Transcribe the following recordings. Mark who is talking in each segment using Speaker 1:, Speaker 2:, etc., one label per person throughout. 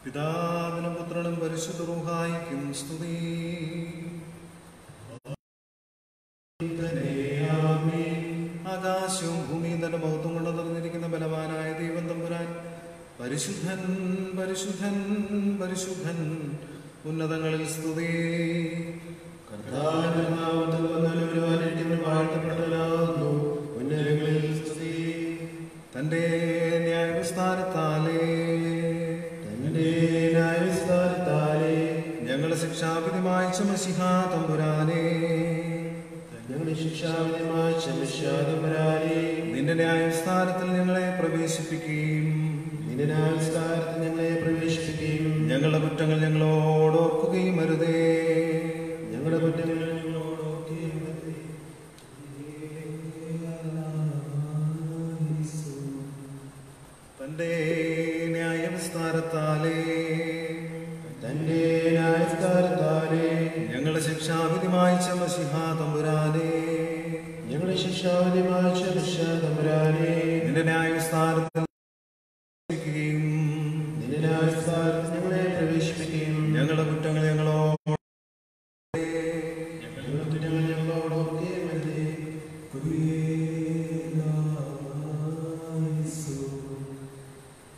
Speaker 1: പിതാവിനും പുത്രനും പരിശുദ്ധ റൂഹായിക്കും സ്തുതി. ആകാശവും ഭൂമിയും തന്റെ മഹത്വം കൊണ്ട് നിറഞ്ഞിരിക്കുന്ന ബലവാനായ ദൈവം തമ്പുരാൻ പരിശുദ്ധൻ പരിശുദ്ധൻ പരിശുദ്ധൻ ഉന്നതങ്ങളിൽ സ്തുതി. തന്റെ ന്യായവിസ്താരത്താലേ ഞങ്ങളുടെ ശിക്ഷാവിധി മായ്ച്ച മശിഹാ തമ്പുരാനെ, നിന്റെ ന്യായവിസ്താരത്തിൽ ഞങ്ങളെ പ്രവേശിപ്പിക്കുകയും ഞങ്ങളുടെ കുറ്റങ്ങൾ ഞങ്ങളോട് ഓർക്കുകയും അരുതേ. ഞങ്ങളുടെ കുറ്റങ്ങൾ ഞങ്ങളോട് ഓർക്കുകയും അരുതേ. തന്റെ ന്യായവിസ്താരത്താലേ ഞങ്ങളുടെ ശിക്ഷാവിധി മായ്ച്ച മശിഹാ തമ്പുരാനെ, നിന്റെ ന്യായവിസ്താരത്തിൽ ഞങ്ങളെ പ്രവേശിപ്പിക്കുകയും ഞങ്ങളുടെ കുറ്റങ്ങൾ ഞങ്ങളോട് ഓർക്കുകയും അരുതേ.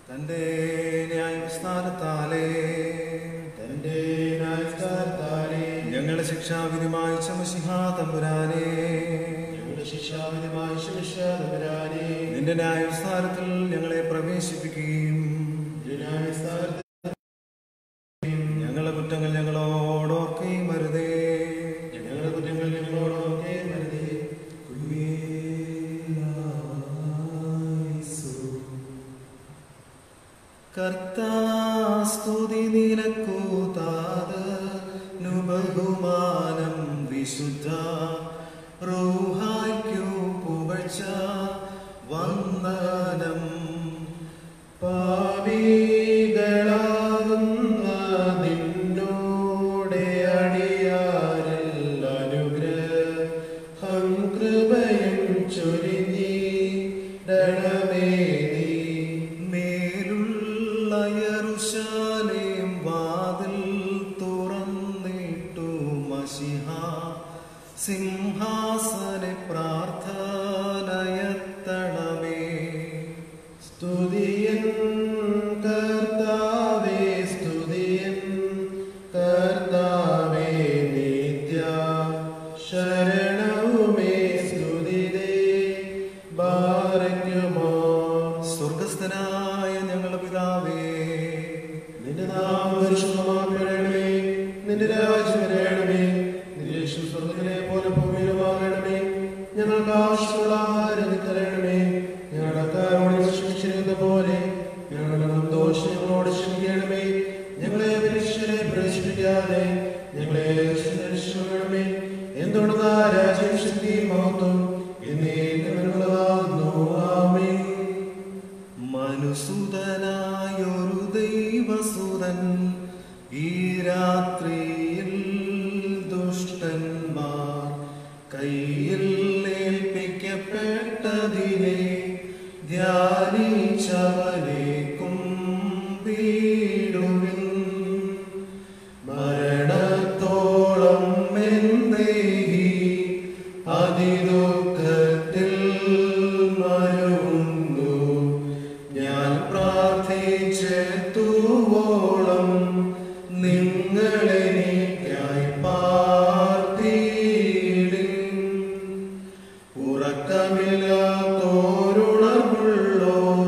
Speaker 1: തന്റെ ന്യായവിസ്താരത്താലേ ഞങ്ങളുടെ ശിക്ഷാവിധി മായ്ച്ച മശിഹാ തമ്പുരാനെ, നിന്റെ ന്യായവിസ്താരത്തിൽ ഞങ്ങളെ പ്രവേശിപ്പിക്കുകയും ഞങ്ങളുടെ കുറ്റങ്ങൾ ഞങ്ങളോട് ഓർക്കുകയും അരുതേ. ഞങ്ങളുടെ കുറ്റങ്ങൾ ഞങ്ങളോട് ഓർക്കുകയും അരുതേ. കർത്താസ്തുതി നിനക്കു താതനു ബഹുമാനം വിശുദ്ധ റൂഹായ്ക്കു പുകഴ്ച വന്ദനം. പാപികളാകുന്ന നിന്നോടെ അടിയാരിൽ അനുഗ്രഹം കൃപയും ചൊരിഞ്ഞിടണമേ നീ. മേലുള്ള യെരൂശലേം സിംഹാസനെ പ്രാർത്ഥനയത്തണമേ.
Speaker 2: സ്തുതിയൻ കർത്താവേ, സ്തുതിയൻ കർത്താവേ, നിത്യ ശരണവുമേ സ്തുതിരേ ബാരക്കുമോ.
Speaker 1: സ്വർഗസ്ഥനായ ഞങ്ങളുടെ പിതാവേ,
Speaker 2: നിന്റെ നാമം പരിശുദ്ധമാക്കണമേ, നിന്റെ രാജ്യം വരണമേ, നിന്റെ ഇഷ്ടം സ്വർഗ്ഗത്തിലെ പോലെ ഭൂമിയിലുമാകണമേ. ഞങ്ങൾക്ക് ആവശ്യമുള്ള ആഹാരം തരണമേ. ഞങ്ങളുടെ അക്കാരോട് ക്ഷമിച്ചിരുന്ന പോലെ ഞങ്ങളുടെ ദോഷം ഞങ്ങളോട് ക്ഷമിക്കണമേ. ഞങ്ങളെ പരീക്ഷയെ പ്രവേശിപ്പിക്കാതെ ഞങ്ങളെ രക്ഷിക്കണമേ. എന്തുകൊണ്ടാ രാജ്യം, ശക്തി, മഹത്വം എന്നേക്കുമുള്ളതാകുന്നു. ആമേൻ.
Speaker 1: മനുസുതനായൊരു ദൈവസുതൻ ഈ രാത്രിയിൽ ദുഷ്ടന്മാർ കയ്യിൽ ഏൽപ്പിക്കപ്പെട്ടതിനെ ധ്യാനിച്ചവനെ കുമ്പിടുവിൻ. മരണത്തോളം എന്തേഹി അതിദുഃഖത്തിൽ മരുന്നു. ഞാൻ പ്രാർത്ഥിച്ചെത്തുവോളം നിങ്ങളെനിക്കായി പാർത്തിയിടും. ഉറക്കമില്ലാത്തോരുണർവുള്ളോർ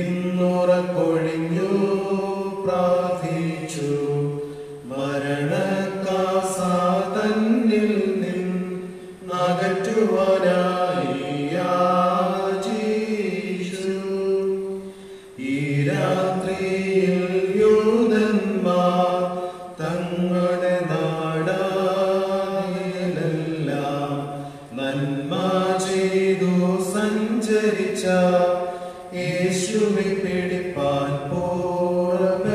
Speaker 1: ഇന്നുറക്കൊഴിഞ്ഞു പ്രാർത്ഥിച്ചു. മരണക്കാസാതന്നിൽ നിന്നകറ്റുവാനായി യാചിച്ചു. ഈ രാത്രിയിൽ യൂദന്മാർ തങ്ങളുടെ നാടായിലെല്ലാം നന്മ ചെയ്തു സഞ്ചരിച്ച യേശുവെ പിടിപ്പാൻ പുറപ്പെട്ടു.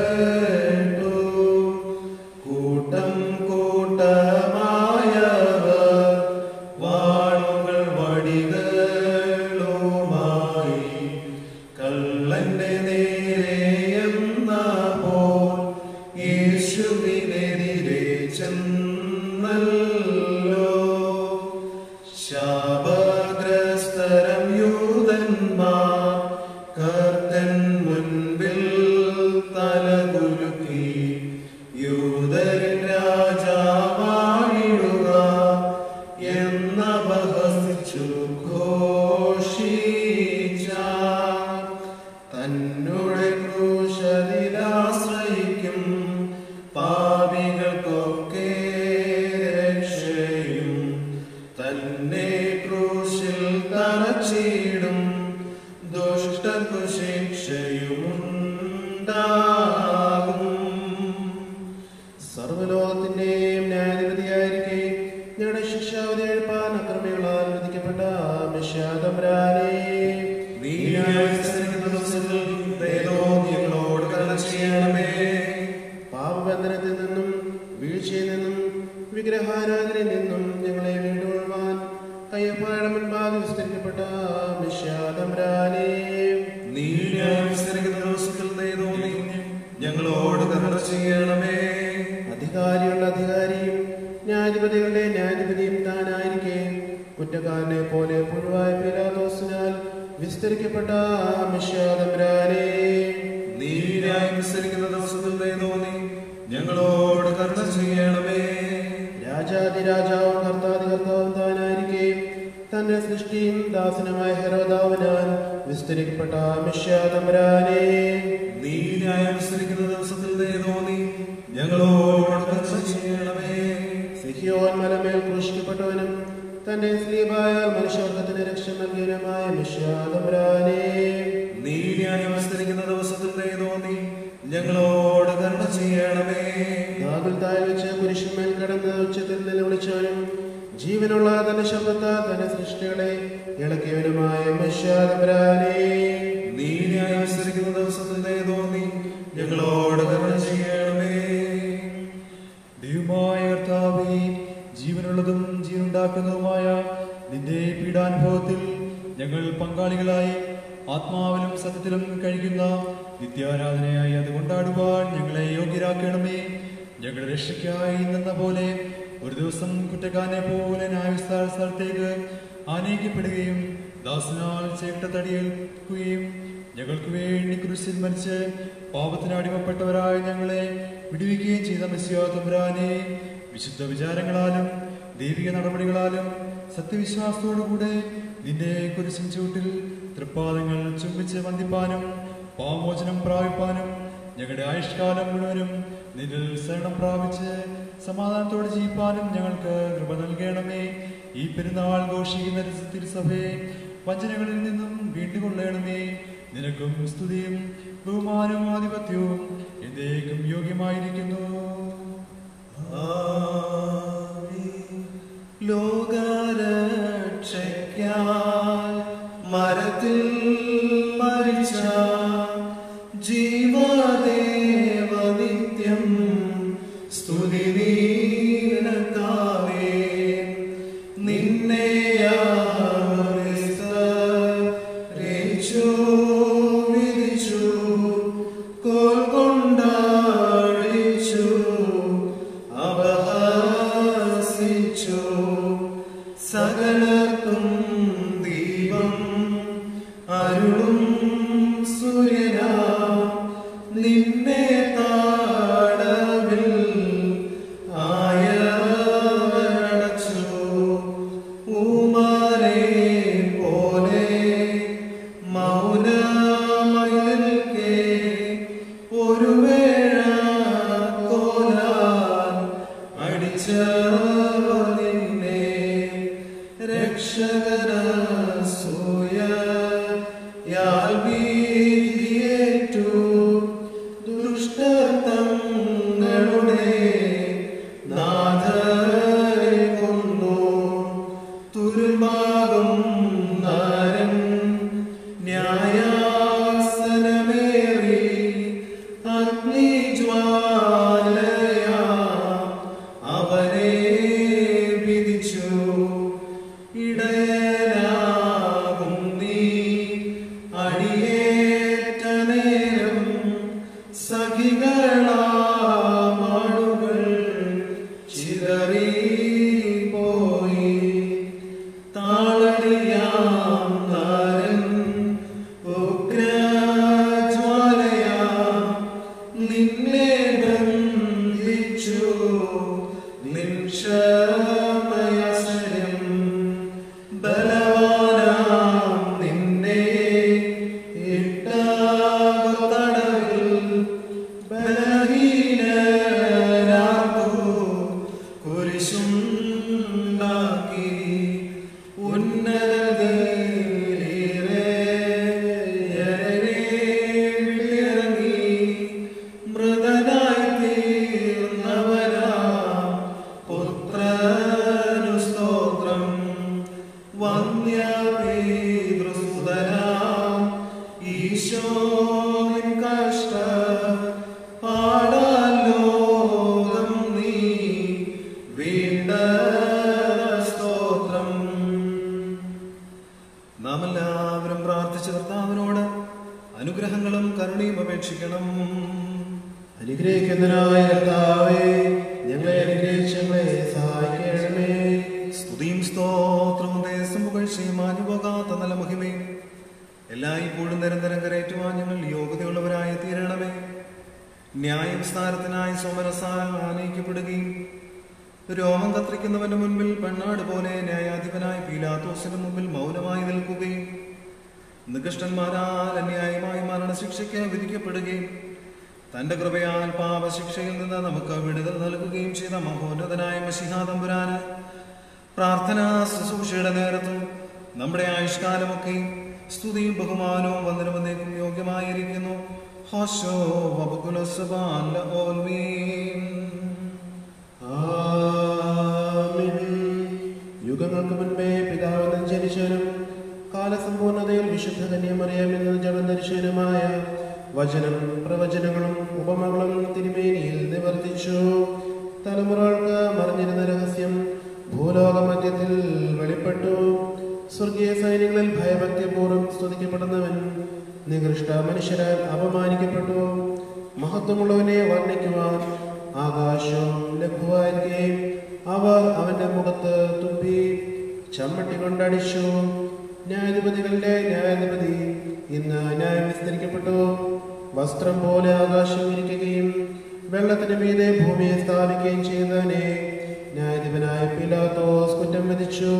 Speaker 1: കൂട്ടം കൂട്ടമായവർ വാളുകൾ വടികളുമായി കള്ളന്റെ നേരെയെന്നപ്പോൾ യേശുവിനെതിരെ ചെന്നല്ലോ. ശാപഗ്രസ്തരം യൂദന്മാർ കർത്തൻ മുൻപിൽ തലകുലുക്കി യൂദരിൻ രാജാവാണിടുക എന്നപഹസിച്ചു ഘോഷിച്ച. തന്നുടെ ക്രൂശിലാശ്രയിക്കും പാപികൾക്കൊക്കെ രക്ഷയും തന്നെ ക്രൂശിൽ തറച്ചിടും ദുഷ്ടർക്കു ശിക്ഷയുമുണ്ടാകും. സർവ്വലോകത്തിന്റെയും ന്യായാധിപതിയായിരിക്കെ ഞങ്ങളുടെ ശിക്ഷാവധി എഴുപ്പാൻ അക്രമികളാൽ വിധിക്കപ്പെട്ട മിശിഹാതമ്പുരാനേ, നീ ന്യായവിസ്തരിക്കുന്ന ദിവസത്തിൽ ഞങ്ങളോട് കരുണ ചെയ്യണമേ.
Speaker 2: പാപബന്ധനത്തിൽ നിന്നും വീഴ്ചയിൽ നിന്നും വിഗ്രഹാരാധനയിൽ നിന്നും ഞങ്ങളെ വീണ്ടുകൊള്ളുവാൻ അയ്യപ്പായുടെ മുൻപാകെ വിസ്തരിക്കപ്പെട്ട മിശിഹാതമ്പുരാനേ,
Speaker 1: നീ ന്യായവിസ്തരിക്കുന്ന ദിവസത്തിൽ ഞങ്ങളോട് കരുണ ചെയ്യണമേ.
Speaker 2: അധികാരിയുള്ള അധികാരിയും ന്യായാധിപതികളുടെ ന്യായാധിപതിയും താനായിരിക്കെ കുറ്റക്കാരനെ പോലെ പുഴുവായ പീലാത്തോസിനാൽ വിസ്തരിക്കപ്പെട്ട മിശിഹാതമ്പുരാനേ,
Speaker 1: നീ ന്യായം വിസ്തരിക്കുന്ന ദിവസത്തിൽ ഞങ്ങളോട് കരുണ ചെയ്യണമേ.
Speaker 2: രാജാതിരാജാവും കർത്താതികർത്താവും താനായിരിക്കെ തന്റെ സൃഷ്ടിയും ദാസനുമായ ഹെരോദാവിനാൽ വിസ്തരിക്കപ്പെട്ട മിശിഹാതമ്പുരാനേ,
Speaker 1: നീ ന്യായം വിസ്തരിക്കുന്ന ദിവസത്തിൽ ഞങ്ങളോട് കരുണ ചെയ്യണമേ.
Speaker 2: സിഹിയോൻ മലമേൽ ക്രൂശിക്കപ്പെട്ടവനും തന്റെ സ്ലീബായാൽ മനുഷ്യവർഗത്തിന് രക്ഷ നൽകിയവനുമായ മിശിഹാതമ്പുരാനേ,
Speaker 1: നീ ന്യായം വിസ്തരിക്കുന്ന ദിവസത്തിൽ ഞങ്ങളോട് കരുണ ചെയ്യണമേ.
Speaker 2: ഗാഗുൽത്തായിൽ വെച്ച് കുരിശിന്മേൽ കിടന്ന് ഉച്ചത്തിൽ നിലവിളിച്ചവനും ജീവനുള്ള തന്റെ ശബ്ദത്താൽ തന്റെ സൃഷ്ടികളെ ഇളക്കിയവനുമായ മിശിഹാതമ്പുരാനേ,
Speaker 1: നീ ന്യായം വിസ്തരിക്കുന്ന ദിവസത്തിൽ ഞങ്ങളോട് കരുണ ചെയ്യണമേ.
Speaker 3: ദൈവമായ കർത്താവേ, ജീവനുള്ളതും ജീവനുണ്ടാക്കുന്നതുമായ നിന്റെ പീഡാനുഭവത്തിൽ ഞങ്ങൾ പങ്കാളികളായി ആത്മാവിലും സത്യത്തിലും കഴിക്കുന്ന നിത്യാരാധനയായി അത് കൊണ്ടാടുവാൻ ഞങ്ങളെ യോഗ്യരാക്കണമേ. ഞങ്ങളുടെ രക്ഷയ്ക്കായി നിന്ന പോലെ ഒരു ദിവസം കുറ്റക്കാരനെ പോലെ ന്യായവിസ്താര സ്ഥലത്തേക്ക് ആനയിക്കപ്പെടുകയും ദാസനാൽ ചേട്ടത്തടിയേൽക്കുകയും ഞങ്ങൾക്ക് വേണ്ടി കുരിശിൽ മരിച്ച് പാപത്തിന് അടിമപ്പെട്ടവരായ ഞങ്ങളെ വിടുവിക്കുകയും ചെയ്ത മെസ്സിയാ തമ്പുരാനെ, വിശുദ്ധ വിചാരങ്ങളാലും ദൈവിക നടപടികളാലും സത്യവിശ്വാസത്തോടുകൂടെ നിന്റെ കുരിശിൻ ചൂട്ടിൽ തൃപ്പാദങ്ങൾ ചുംബിച്ച് വന്ദിപ്പാനും പാമോചനം പ്രാപിപ്പാനും ഞങ്ങളുടെ ആയുഷ്കാലം മുഴുവനും നിന്നിൽ ശരണം പ്രാപിച്ച് സമാധാനത്തോടെ ജീവിപ്പാനും ഞങ്ങൾക്ക് കൃപ നൽകണമേ. ഈ പെരുന്നാൾ ഘോഷിക്കുന്ന തിരുസഭയെ വഞ്ചനകളിൽ നിന്നും വീണ്ടുകൊള്ളണമേ. നിനക്കും സ്തുതിയും ബഹുമാനവും ആധിപത്യവും എന്നേക്കും യോഗ്യമായിരിക്കുന്നു.
Speaker 1: ലോകരക്ഷയ്ക്കായി മരത്തിൽ മരിച്ച ജീവദേവനിത്യം സ്തുതി നിനക്കാവേ. നിന്നെ വിധിച്ചു കോൽ കൊണ്ടടിച്ചു അപഹസിച്ചു സകലർക്കും ദീപം അരുളും സൂര്യനാ നിന്നെ താടവിൽ ആയടച്ചു. ഊമനെ പോലെ മൗനമയൽക്കേ ഒരു വേഴ കോലാൽ അടിച്ചവനിന്നെ രക്ഷകരസൂയാൽ ഭീതിയേറ്റു ദുഷ്ടതങ്ങളുടെ നാഥരെ കൊന്നു. തുരുമാകും നരൻ ന്യായാസനമേറി അഗ്നിജ്വാലയാ അവനെ വിധിച്ചു. ഇടയനാകും നീ അടിയേറ്റ നേരം സഖികളാമാളുകൾ ചിതറിപ്പോയി. താളടിയാം നരൻ ഉഗ്രജ്വാലയാ നിന്നെ ബന്ധിച്ചു. നിൻക്ഷമയാശ്രയം ബലവാനാം നിന്നെ ഇട്ടതടവിൽ ബലഹീനരാക്കു കുരിശുണ്ടാക്കി. ഉന്നതയിലിറങ്ങി മൃതനായി തീർന്നവനാ പുത്രനു സ്തോത്രം. വന്യപിതൃസുതനാ ഈശോ നിൻ കഷ്ട പാടലോകം നീ വീണ്ട സ്തോത്രം. നാം എല്ലാവരും പ്രാർത്ഥിച്ച കർത്താവിനോട് അനുഗ്രഹങ്ങളും കരുണയും അപേക്ഷിക്കണം.
Speaker 2: അനുഗ്രഹിക്കുന്നതിനായ കർത്താവേ, ഞങ്ങളെ അനുഗ്രഹിച്ച് ഞങ്ങളെ സഹായിക്കണമേ.
Speaker 1: സ്തുതിയും സ്തോത്രവും ദേശം പുകഴ്ചയും മാഞ്ഞുപോകാത്ത നല്ല മഹിമയും എല്ലായ്പ്പോഴും നിരന്തരം കരയറ്റുവാൻ ഞങ്ങൾ യോഗ്യതയുള്ളവരായി തീരണമേ. ന്യായവിസ്താരത്തിനായി സോമരസാൽ ആനയിക്കപ്പെടുകയും രോമം കത്തിരിക്കുന്നവന്റെ മുൻപിൽ പെണ്ണാട് പോലെ ന്യായാധിപനായ പീലാത്തോസിന് മുമ്പിൽ മൗനമായി നിൽക്കുകയും നികഷ്ടന്മാരാൽ അന്യായമായി മരണശിക്ഷയ്ക്ക് വിധിക്കപ്പെടുകയും തന്റെ കൃപയാൽ പാപശിക്ഷയിൽ നിന്ന് നമുക്ക് വിടുതൽ നൽകുകയും ചെയ്ത മഹോന്നതനായ മശിഹാ തമ്പുരാന് പ്രാർത്ഥനാ ശുശ്രൂഷയുടെ നേരത്തും നമ്മുടെ ആയുഷ്കാലമൊക്കെ സ്തുതിയും ബഹുമാനവും വന്ദനമേക്കും യോഗ്യമായിരിക്കുന്നു. ഹോശോ വബകുലസ്ബാല ഓൽമീൻ.
Speaker 2: ആമേൻ. യുഗങ്ങൾക്ക് മുൻപേ പിതാവെന്ന് ജനിച്ചവനും കാലസമ്പൂർണതയിൽ വിശുദ്ധ കന്യമറിയാമെന്ന് ജഡം ധരിച്ചവനുമായ വചനം പ്രവചനങ്ങളും ഉപമകളും തിരുമേനിയിൽ നിവർത്തിച്ചു. തലമുറകൾക്ക് മറിഞ്ഞിരുന്ന രഹസ്യം ഭൂലോകമധ്യത്തിൽ വെളിപ്പെട്ടു. സ്വർഗീയ സൈന്യങ്ങളിൽ ഭയഭക്തിപൂർവ്വം സ്തുതിക്കപ്പെടുന്നവൻ നികൃഷ്ട മനുഷ്യരാൽ അപമാനിക്കപ്പെട്ടു. മഹത്വമുള്ളവനെ വർണ്ണിക്കുവാൻ ആകാശവും ലഘുവായിരിക്കുകയും അവർ അവന്റെ മുഖത്ത് തുപ്പി ചമ്മട്ടി കൊണ്ടടിച്ചു. ന്യായാധിപതികളുടെ ന്യായാധിപതി ഇന്ന് ന്യായം വിസ്തരിക്കപ്പെട്ടു. വസ്ത്രം പോലെ ആകാശം ഇരിക്കുകയും വെള്ളത്തിന് മീതെ ഭൂമിയെ സ്ഥാപിക്കുകയും ചെയ്തവനെ ന്യായാധിപനായ പീലാത്തോസ് കുറ്റം വിധിച്ചു.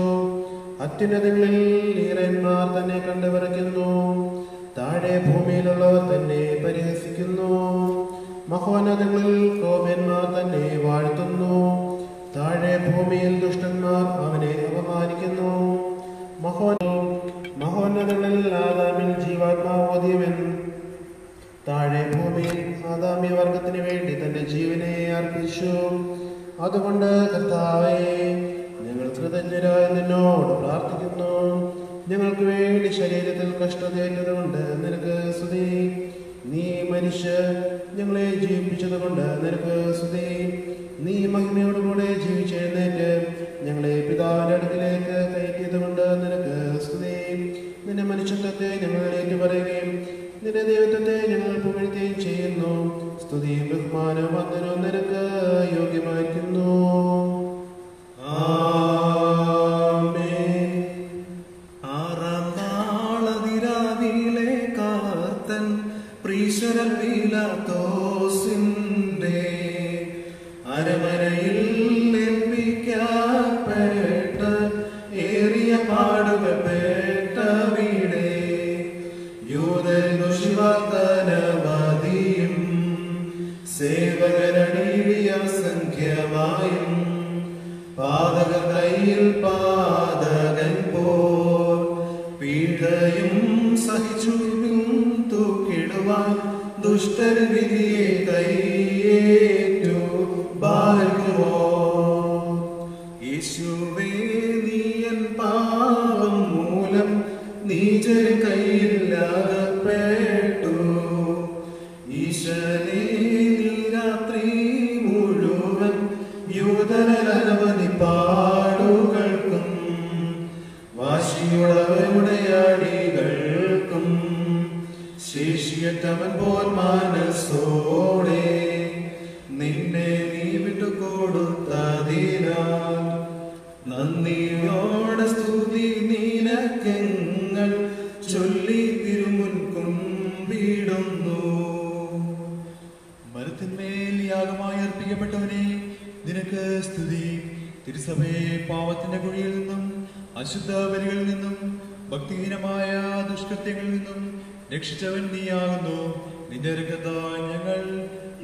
Speaker 2: അത്യുന്നതങ്ങളിൽ ഈറന്മാർ തന്നെ കണ്ടു വിറയ്ക്കുന്നു. താഴെ ഭൂമിയിലുള്ളവർ തന്നെ പരിഹസിക്കുന്നു. മഹോന്നതങ്ങളിൽ കോപന്മാർ തന്നെ വാഴ്ത്തുന്നു. താഴെ ഭൂമിയിൽ ദുഷ്ടന്മാർ അവനെ അപമാനിക്കുന്നു. മഹോന്നതങ്ങളിൽ ആദാമിൽ ജീവാത്മാവ് ഓതിയവൻ താഴെ ഭൂമിയിൽ ആദാമ്യ വർഗത്തിന് വേണ്ടി തന്റെ ജീവനെ അർപ്പിച്ചു. അതുകൊണ്ട് കർത്താവേ, ഞങ്ങൾ കൃതജ്ഞരായ നിന്നോട് പ്രാർത്ഥിക്കുന്നു. ഞങ്ങൾക്ക് വേണ്ടി ശരീരത്തിൽ കഷ്ടതയേറ്റതുകൊണ്ട് നിനക്ക് സ്തുതി. നീ മനുഷ്യ ഞങ്ങളെ ജീവിപ്പിച്ചത് കൊണ്ട് നിനക്ക് സ്തുതി. നീ മഹിമയോടുകൂടെ ജീവിച്ചെഴുന്നേറ്റ് ഞങ്ങളെ പിതാവിന്റെ അടുക്കിലേക്ക് കയറ്റിയത് കൊണ്ട് നിനക്ക് സ്തുതി. നിന്റെ മനുഷ്യത്വത്തെ ഞങ്ങൾ ഏറ്റുപറയുകയും നിന്റെ ദൈവത്വത്തെ ഞങ്ങൾ പുകഴ്ത്തുകയും ചെയ്യുന്നു. സ്തുതിയും ബഹുമാനവും വന്ദനവും നിനക്ക് യോഗ്യമായിരിക്കുന്നു.
Speaker 1: ആറാം നാളതിരാവിലെ കാർത്തൻ പ്രീശ്വരൻ പീലാത്തോസിന്റെ അരമനയിൽ ഏൽപ്പിക്കപ്പെട്ട് ഏറിയ പാടുകൾ പെട്ട വീടേ, യൂതനു ശിവാർത്തനവാദിയും സേവകരണിയ സംഖ്യമായും പാതക കയ്യിൽ പാതകൻ പോൽ പീഡയും സഹിച്ചു തൂക്കിടുവാൻ ദുഷ്ടൻ വിധിയെ കൈയേറ്റു ബാലകുമോ. യേശുവേ, നീയൻ പാപം മൂലം നീചർ കയ്യിലാകപ്പെട്ടു. ഈശനെ, നീ രാത്രി മുഴുവൻ യൂതനരവധി പാടുകൾക്കും വാശിയുള്ളവരുടെ അടികൾക്കും ശേഷിയറ്റവൻ പോൽ മനസ്സോടെ നിന്നെ നീ വിട്ടുകൊടുത്തതിനാൽ നന്ദിയോടെ സ്തുതി നിനക്കെങ്ങൾ ചൊല്ലി തിരുമുൻകുമ്പിടുന്നു.
Speaker 3: മരത്തിന്മേൽ യാഗമായി അർപ്പിക്കപ്പെട്ടവനെ നിനക്ക് സ്തുതി. തിരുസഭയെ പാവത്തിന്റെ കുഴിയിൽ നിന്നും അശുദ്ധ ബലികളിൽ നിന്നും ഭക്തിഹീനമായ ദുഷ്കൃത്യങ്ങളിൽ നിന്നും രക്ഷിച്ചവൻ നീയാകുന്നു. നിന്റെ രക്തത്താൽ ഞങ്ങൾ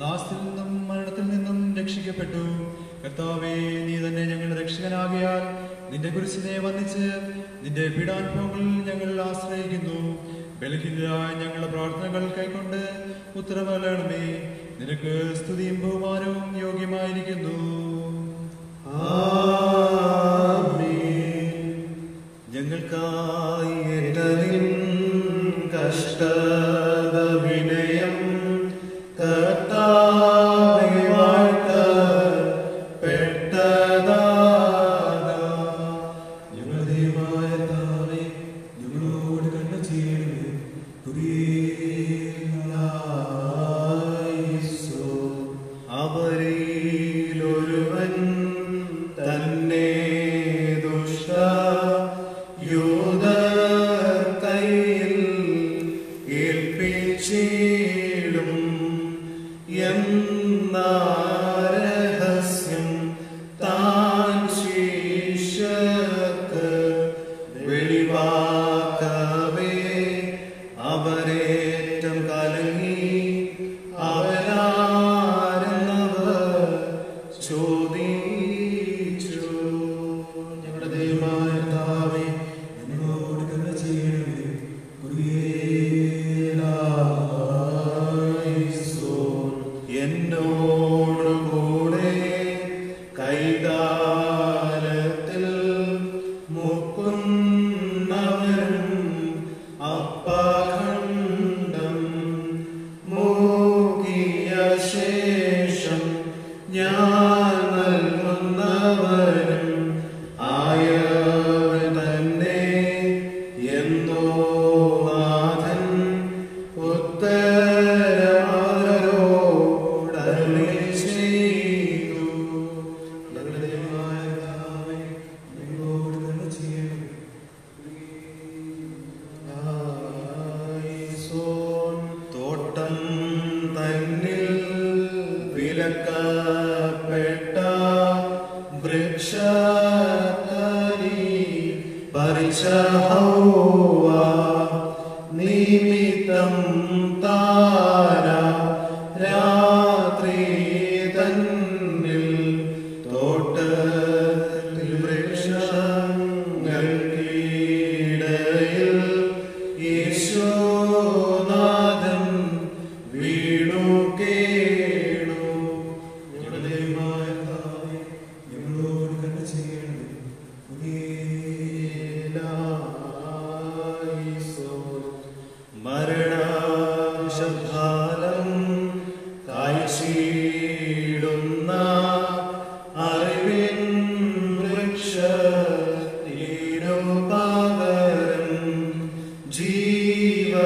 Speaker 3: നാശത്തിൽ നിന്നും മരണത്തിൽ നിന്നും രക്ഷിക്കപ്പെട്ടു. കർത്താവേ, നീ തന്നെ ഞങ്ങളുടെ രക്ഷകനാകിയാൽ നിന്റെ കുരിശിനെ വന്ദിച്ച് നിന്റെ പീഡാനുഭവങ്ങളിൽ ഞങ്ങൾ ആശ്രയിക്കുന്നു. ബലഹീനരായ ഞങ്ങളുടെ പ്രാർത്ഥനകൾ കൈക്കൊണ്ട് ഉത്തരവരണമേ. നിനക്ക് സ്തുതിയും ബഹുമാനവും യോഗ്യമായിരിക്കുന്നു.
Speaker 1: ഞങ്ങൾക്കായി ഏറ്റതിൻ കഷ്ടത വിനയം കർത്താവേ വാഴ്ത്തപ്പെട്ടതാ. ഞങ്ങളുടെ ദൈവമായ കർത്താവേ, ഞങ്ങളോട് കരുണ ചെയ്യണമേ. അവരിലൊരുവൻ തന്നെ ദുഷ്ട യൂദർ കയ്യിൽ ഏൽപ്പിച്ചിടും എന്ന രഹസ്യം താൻ ശിഷ്യർക്ക് വെളിവാക്കവേ അവരേറ്റം കലങ്ങി അവരാരെന്നവർ ചോദിച്ചു. ഞങ്ങളുടെ ദൈവമായ കർത്താവേ, ഞങ്ങളോട് കരുണ ചെയ്യണമേ. എന്നോട് കൂടെ കൈകാലത്തിൽ മുക്കുന്നവരും അപ്പഖണ്ഡം മൂകിയ ശേഷം ഞാൻ നൽകുന്നവരും ആയവൻ തന്നെ എന്നോ നാഥൻ ഉത്തരമാരോടരുളി
Speaker 2: വിലക്കപ്പെട്ട വൃക്ഷത്തരി പരിച്ച ഹൗവ നിമിത്തം താര രാത്രി തന്നിൽ തോട്ടത്തിൽ വൃക്ഷങ്ങൾക്കിടയിൽ യേശോനാഥൻ വീണു കേണു. ഞങ്ങളുടെ ദൈവമായ കർത്താവേ, ഞങ്ങളോട് കരുണ ചെയ്യണമേ. മരണശബ്ദാലം കാഴ്ചയിടുന്ന അറിവിൻ വൃക്ഷത്തിനു പകരം ജീവനേകും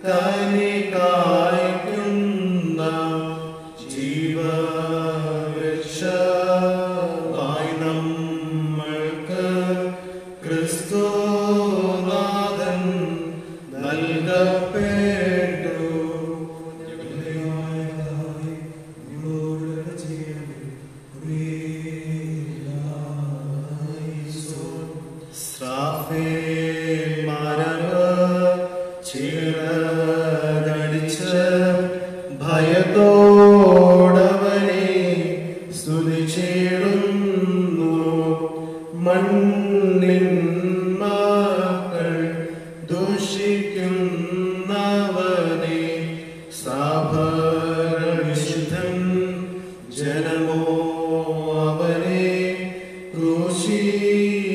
Speaker 2: കനി കായ്ക്കുന്ന ജീവവൃക്ഷമായി നമ്മൾക്ക് ക്രിസ്തുനാഥൻ നൽകപ്പെട്ടു. ചിറകടിച്ച് ഭയത്തോടവനെ സ്തുതിച്ചിടുന്നു. മണ്ണിൻ മക്കൾ ദൂഷിക്കുന്നവനെ വിശുദ്ധൻ ജനമോ അവനെ ക്രൂശിക്കുന്ന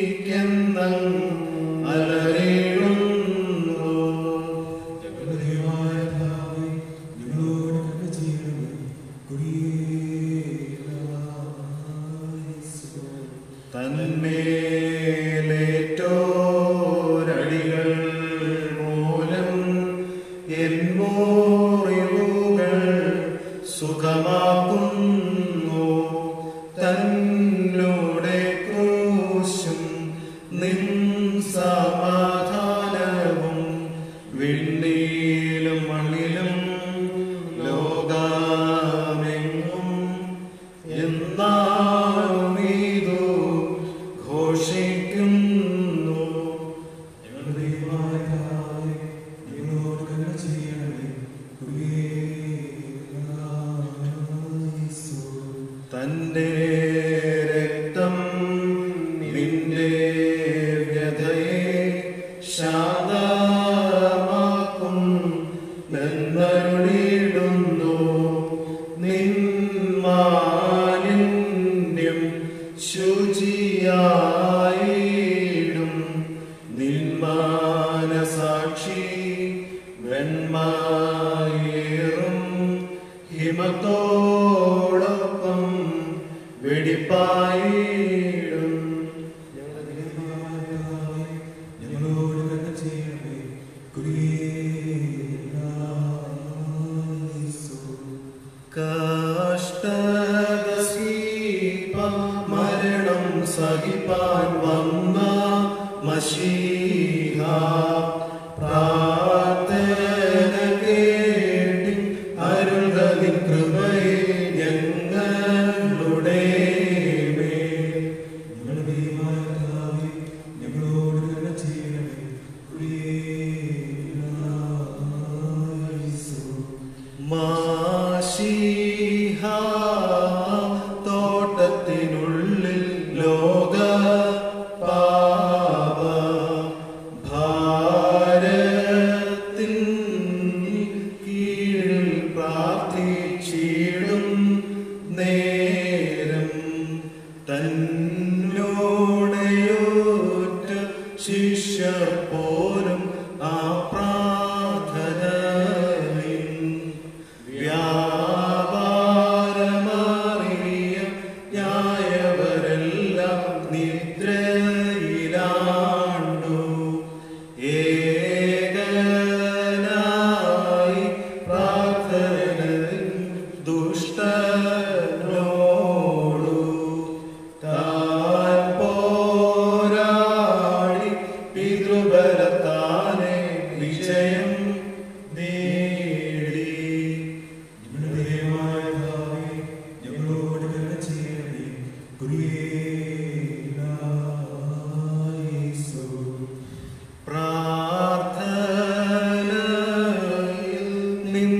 Speaker 2: അലറിടുന്നു. തന്മേലേറ്റോരടികൾ മൂലം എൻ മുറിവുകൾ സുഖമാക്കുന്നു. തന്നോടെ ക്രൂശും നിൻ സമാധാനവും വിണ്ണിലും മണ്ണിലും ലോകമെങ്ങും എന്നാളും ഇതു ഘോഷിക്കുന്നു. ഞങ്ങളുടെ ദൈവമായ കർത്താവേ, ഞങ്ങളോട് കരുണ ചെയ്യണമേ. തന്റെ രക്തം നിന്റെ വ്യഥയെ ശാന്തമാക്കും എന്നരുളിടുന്നു. നിൻ മാലിന്യം ശുചിയായിടും. നിൻ മാനസാക്ഷി വെണ്മയേറും ഹിമത്തോടൊപ്പം വെടിപ്പായിടും. ഞങ്ങളോട് കരുണ ചെയ്യണമേ. മരണം സഹിപ്പാൻ വന്ന മശീഹ പ്രാർത്ഥന കേട്ടി അരുൾകതിൻ കൃപയെ ഞങ്ങളുടെ മേൽ. ഞങ്ങളുടെ ദൈവമായ കർത്താവേ, ഞങ്ങളോട് കരുണ ചെയ്യണമേ. മാശീഹ തോട്ടത്തിനുള്ളിൽ ലോക പാപ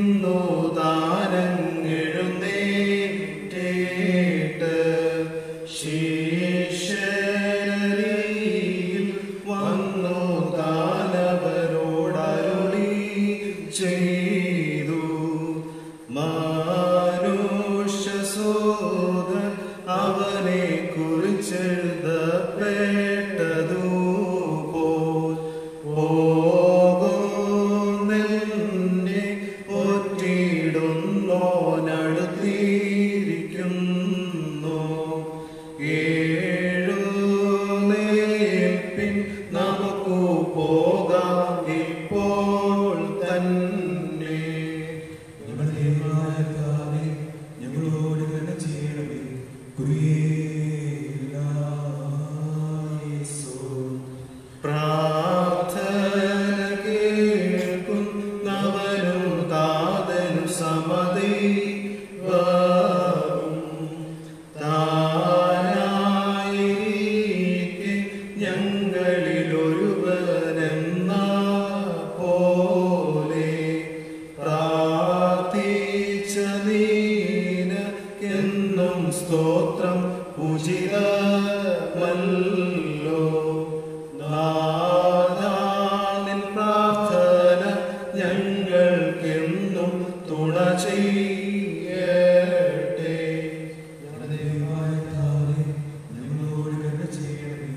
Speaker 1: ഇന്നു താനങ്ങെഴുന്നേറ്റേട്ട് ശിഷ്യരിൽ വന്നു താനവരോടരുളി ചെയ്തു. മനുഷ്യസൂതൻ അവനെ കുറിച്ചെഴുതപ്പെട്ടതുപോൽ പോകുന്നെന്നെ ഒറ്റിടുന്നോനടുത്തിരിക്കുന്നു. എഴുന്നേൽപ്പിൻ നമുക്കു പോകാം ഇപ്പോൾ തന്നെ.
Speaker 2: ഞങ്ങളോട് കരുണ ചെയ്യണമേ.
Speaker 1: പ്രാർത്ഥന കേൾക്കുന്നവനും താതനും സമദൈവവും താനായിരിക്കെ ഞങ്ങളിലൊരുവനെന്ന പോലെ പ്രാർത്ഥിച്ച നീനക്കെന്നും സ്തോത്രം ഉചിതമല്ലോ. നാഥാനിൻ പ്രാർത്ഥന ഞങ്ങൾക്കെന്നും തുണ ചെയ്യട്ടെ.
Speaker 2: ഞങ്ങളുടെ ദൈവമായ കർത്താവേ, ഞങ്ങളോട് കരുണ ചെയ്യണമേ.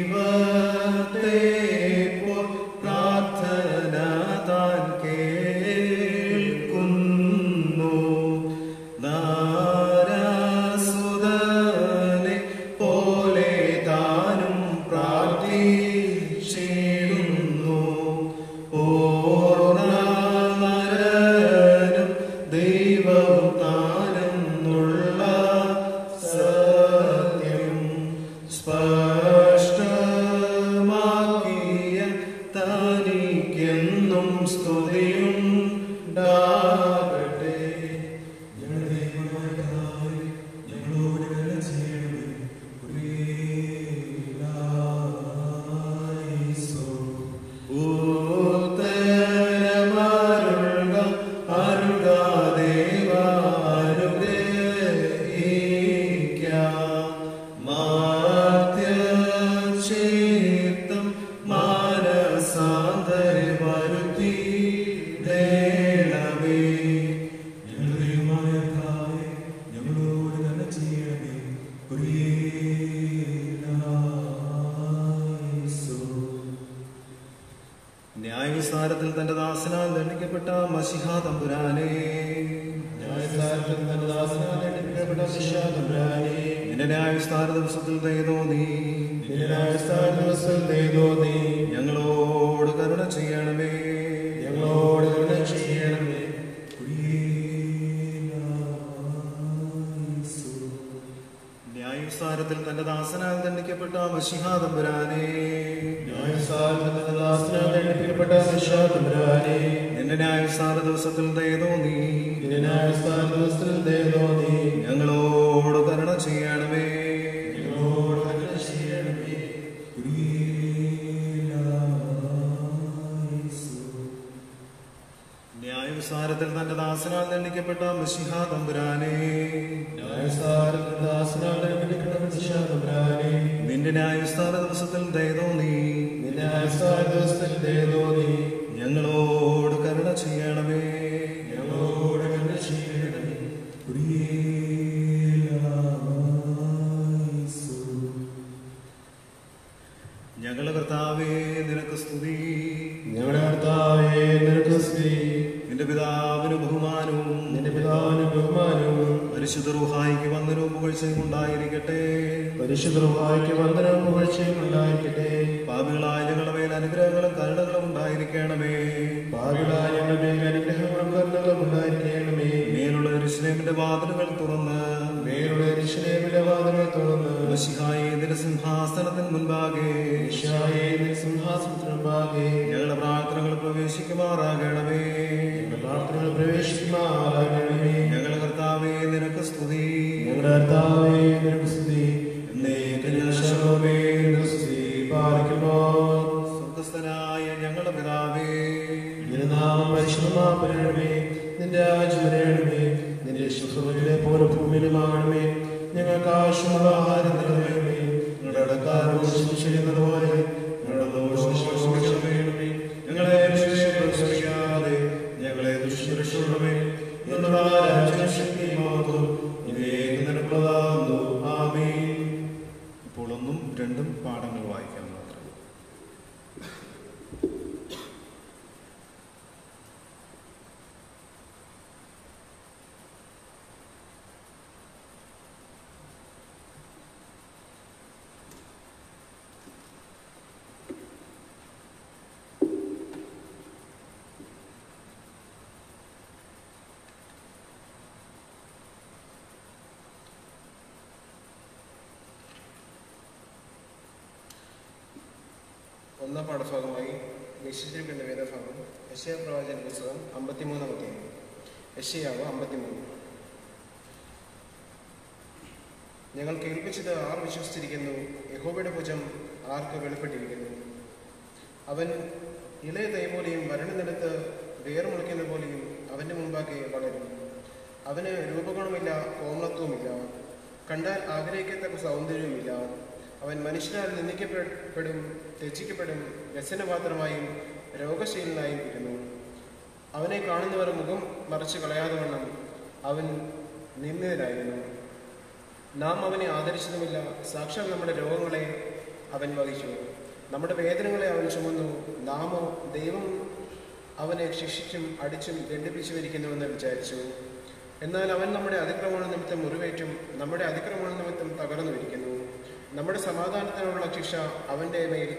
Speaker 1: ദൈവത്തെ പോൽ പ്രാർത്ഥന താൻ കേൾക്കുന്നു. നാരസുതനെ പോലെ താനും പ്രാർത്ഥിച്ചിടുന്നു. പൂർണ്ണനരനും ദൈവവും താനെന്നുള്ള സത്യം സ്പഷ്ടമാക്കിയ തനിക്കെന്നും സ്തുതിയുണ്ടാകട്ടെ.
Speaker 2: ഞങ്ങളുടെ ദൈവമായ കർത്താവേ, ഞങ്ങളോട് കരുണ ചെയ്യണമേ.
Speaker 1: ഉത്തരമരുൾക അരുൾക ദേവാ അനുഗ്രഹിക്കാം. മാത്യചിത്തം മാനസാന്തരെ വരുത്തിയിടണമേ.
Speaker 2: ഞങ്ങളുടെ ദൈവമായ കർത്താവേ, ഞങ്ങളോട് കരുണ ചെയ്യണമേ.
Speaker 1: ന്യായവിസ്താരത്തിൽ തന്റെ ദാസനാൽ ദണ്ഡിക്കപ്പെട്ട മശിഹാ തമ്പുരാനെ,
Speaker 3: ന്യായവിസ്താരത്തിൽ തന്റെ ദാസനാൽ ദണ്ഡിക്കപ്പെട്ട മശിഹാ തമ്പുരാനെ,
Speaker 1: നിന്റെ ന്യായവിസ്താര ദിവസത്തിൽ ദയതോ നീ
Speaker 3: നിന്റെ ന്യായവിസ്താര ദിവസത്തിൽ ദയതോ നീ
Speaker 1: ഞങ്ങളോട് കരുണ ചെയ്യണമേ.
Speaker 3: ഞങ്ങളോട് കരുണ ചെയ്യണമേ.
Speaker 1: ന്യായവിസ്താരത്തിൽ തന്റെ ദാസനാൽ ദണ്ഡിക്കപ്പെട്ട മശിഹാ തമ്പുരാനെ,
Speaker 3: ന്യായവിസ്താരത്തിൽ തന്റെ ദാസനാൽ ദണ്ഡിക്കപ്പെട്ട മശിഹാ തമ്പുരാനെ,
Speaker 1: നിന്റെ ന്യായവിസ്താര ദിവസത്തിൽ ദയതോ നീ
Speaker 3: നിന്റെ ന്യായവിസ്താര ദിവസത്തിൽ ദയതോ നീ
Speaker 1: ഞങ്ങളോട് കരുണ ചെയ്യണമേ.
Speaker 3: ഞങ്ങളോട് കരുണ ചെയ്യണമേ.
Speaker 1: ന്യായവിസ്താരത്തിൽ തന്റെ ദാസനാൽ ദണ്ഡിക്കപ്പെട്ട മശിഹാ തമ്പുരാനെ,
Speaker 3: ന്യായവിസ്താരത്തിൽ ദാസനാൽ ദണ്ഡിക്കപ്പെട്ട മശിഹാ തമ്പുരാനെ,
Speaker 1: നിന്റെ ന്യായവിസ്താര ദിവസത്തിൽ ദയതോ നീ
Speaker 3: നിന്റെ ന്യായവിസ്താര ദിവസത്തിൽ ദയതോ നീ
Speaker 1: ഞങ്ങളോട് കരുണ ചെയ്യണമേ.
Speaker 3: ഞങ്ങളോട് കരുണ ചെയ്യണമേ.
Speaker 1: ഞങ്ങളുടെ കർത്താവേ നിനക്ക് സ്തുതി.
Speaker 3: ഞങ്ങളുടെ കർത്താവേ നിനക്ക് സ്തുതി.
Speaker 1: നിന്റെ പിതാവിന് ബഹുമാനവും
Speaker 3: നിന്റെ പിതാവിന് ബഹുമാനവും
Speaker 1: പരിശുദ്ധ റൂഹായിക്ക് വന്ദനവും പുകഴ്ചയും ഉണ്ടായിരിക്കട്ടെ.
Speaker 3: പരിശുദ്ധ റൂഹായിക്ക് വന്ദനവും പുകഴ്ചയും ഉണ്ടായിരിക്കട്ടെ.
Speaker 1: പാപികളായ ഞങ്ങളുടെ മേൽ അനുഗ്രഹങ്ങളും കരുണകളും ഉണ്ടായിരിക്കണമേ.
Speaker 3: പാപികളായ ഞങ്ങളുടെ മേൽ അനുഗ്രഹങ്ങളും കരുണകളും ഉണ്ടായിരിക്കണമേ.
Speaker 1: മേലുള്ള യെരൂശലേമിന്റെ വാതിലുകൾ തുറന്ന്
Speaker 3: മേലുള്ള യെരൂശലേമിന്റെ വാതിലുകൾ തുറന്ന്
Speaker 1: മശിഹായെ നിന്റെ സിംഹാസനത്തിന് മുൻപാകെ
Speaker 3: ഈശോയെ നിന്റെ സിംഹാസനത്തിന് മുമ്പാകെ
Speaker 1: ഞങ്ങളുടെ പ്രാർത്ഥനകൾ പ്രവേശിക്കുമാറാകണമേ.
Speaker 3: ഞങ്ങളുടെ പ്രാർത്ഥനകൾ പ്രവേശിക്കുമാറാകണമേ.
Speaker 1: ഞങ്ങളുടെ കർത്താവേ നിനക്ക് സ്തുതി.
Speaker 3: ഞങ്ങളുടെ കർത്താവേ നിനക്ക് സ്തുതി.
Speaker 1: എന്നേക്കും
Speaker 3: നിനക്ക് സ്തുതി. പാലിക്കുമ്പോൾ ഒന്നാം പാഠഭാഗമായി നിശ്ചയിച്ചിരിക്കുന്ന വേദഭാഗം യെശയ്യാ പ്രവാചകന്റെ പുസ്തകം 53-ാം അധ്യായം. യെശയ്യാവ് 53. ഞങ്ങൾ കേൾപ്പിച്ചത് ആർ വിശ്വസിച്ചിരിക്കുന്നു? യഹോവയുടെ ഭുജം ആർക്ക് വെളിപ്പെട്ടിരിക്കുന്നു? അവൻ ഇളയ തൈ പോലെയും വരണ്ടുന്നിടത്ത് വേർ മുളയ്ക്കുന്ന പോലെയും അവൻ്റെ മുമ്പാകെ വളരും. അവന് രൂപഗുണമില്ല, കോമളത്വമില്ല, കണ്ടാൽ ആഗ്രഹിക്കത്തക്ക സൗന്ദര്യവുമില്ല. അവൻ മനുഷ്യരാൽ നിന്ദിക്കപ്പെടും, ത്യജിക്കപ്പെടും, വ്യസനപാത്രമായും രോഗശീലനായും ഇരുന്നു. അവനെ കാണുന്നവർ മുഖം മറച്ചു കളയാതെ വണ്ണം അവൻ നിന്ദിതനായിരുന്നു. നാം അവനെ ആദരിച്ചതുമില്ല. സാക്ഷാൽ നമ്മുടെ രോഗങ്ങളെ അവൻ വഹിച്ചു, നമ്മുടെ വേദനകളെ അവൻ ചുമന്നു. നാമോ ദൈവം അവനെ ശിക്ഷിച്ചും അടിച്ചും ദണ്ഡിപ്പിച്ചുമിരിക്കുന്നുവെന്ന് വിചാരിച്ചു. എന്നാൽ അവൻ നമ്മുടെ അതിക്രമണ നിമിത്തം മുറിവേറ്റും നമ്മുടെ അതിക്രമണ നിമിത്തം തകർന്നുമിരിക്കുന്നു. നമ്മുടെ സമാധാനത്തിനുള്ള ശിക്ഷ അവൻ്റെ മേൽ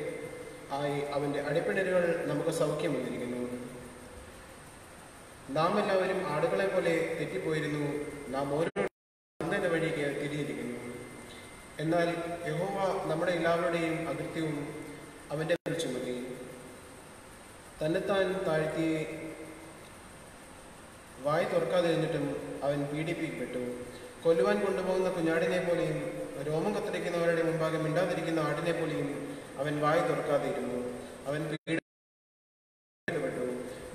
Speaker 3: ആയി, അവൻ്റെ അടിപ്പിണരുകൾ നമുക്ക് സൗഖ്യം വന്നിരിക്കുന്നു. നാം എല്ലാവരും ആടുകളെ പോലെ തെറ്റിപ്പോയിരുന്നു. നാം ഓരോ അന്തന്റെ വഴിക്ക് തിരിഞ്ഞിരിക്കുന്നു. എന്നാൽ യഹോവ നമ്മുടെ എല്ലാവരുടെയും അകൃത്യവും അവൻ്റെ മേൽ ചുമത്തി. തന്നെത്താൻ താഴ്ത്തി വായി തുറക്കാതിരുന്നിട്ടും അവൻ പീഡിപ്പിക്കപ്പെട്ടു. കൊല്ലുവാൻ കൊണ്ടുപോകുന്ന കുഞ്ഞാടിനെ പോലെയും രോമം കത്തിരിക്കുന്നവരുടെ മുമ്പാകെ മിണ്ടാതിരിക്കുന്ന ആടിനെ പോലെയും അവൻ വായി തുറക്കാതിരുന്നു. അവൻ പീഡിപ്പിക്കപ്പെട്ടു.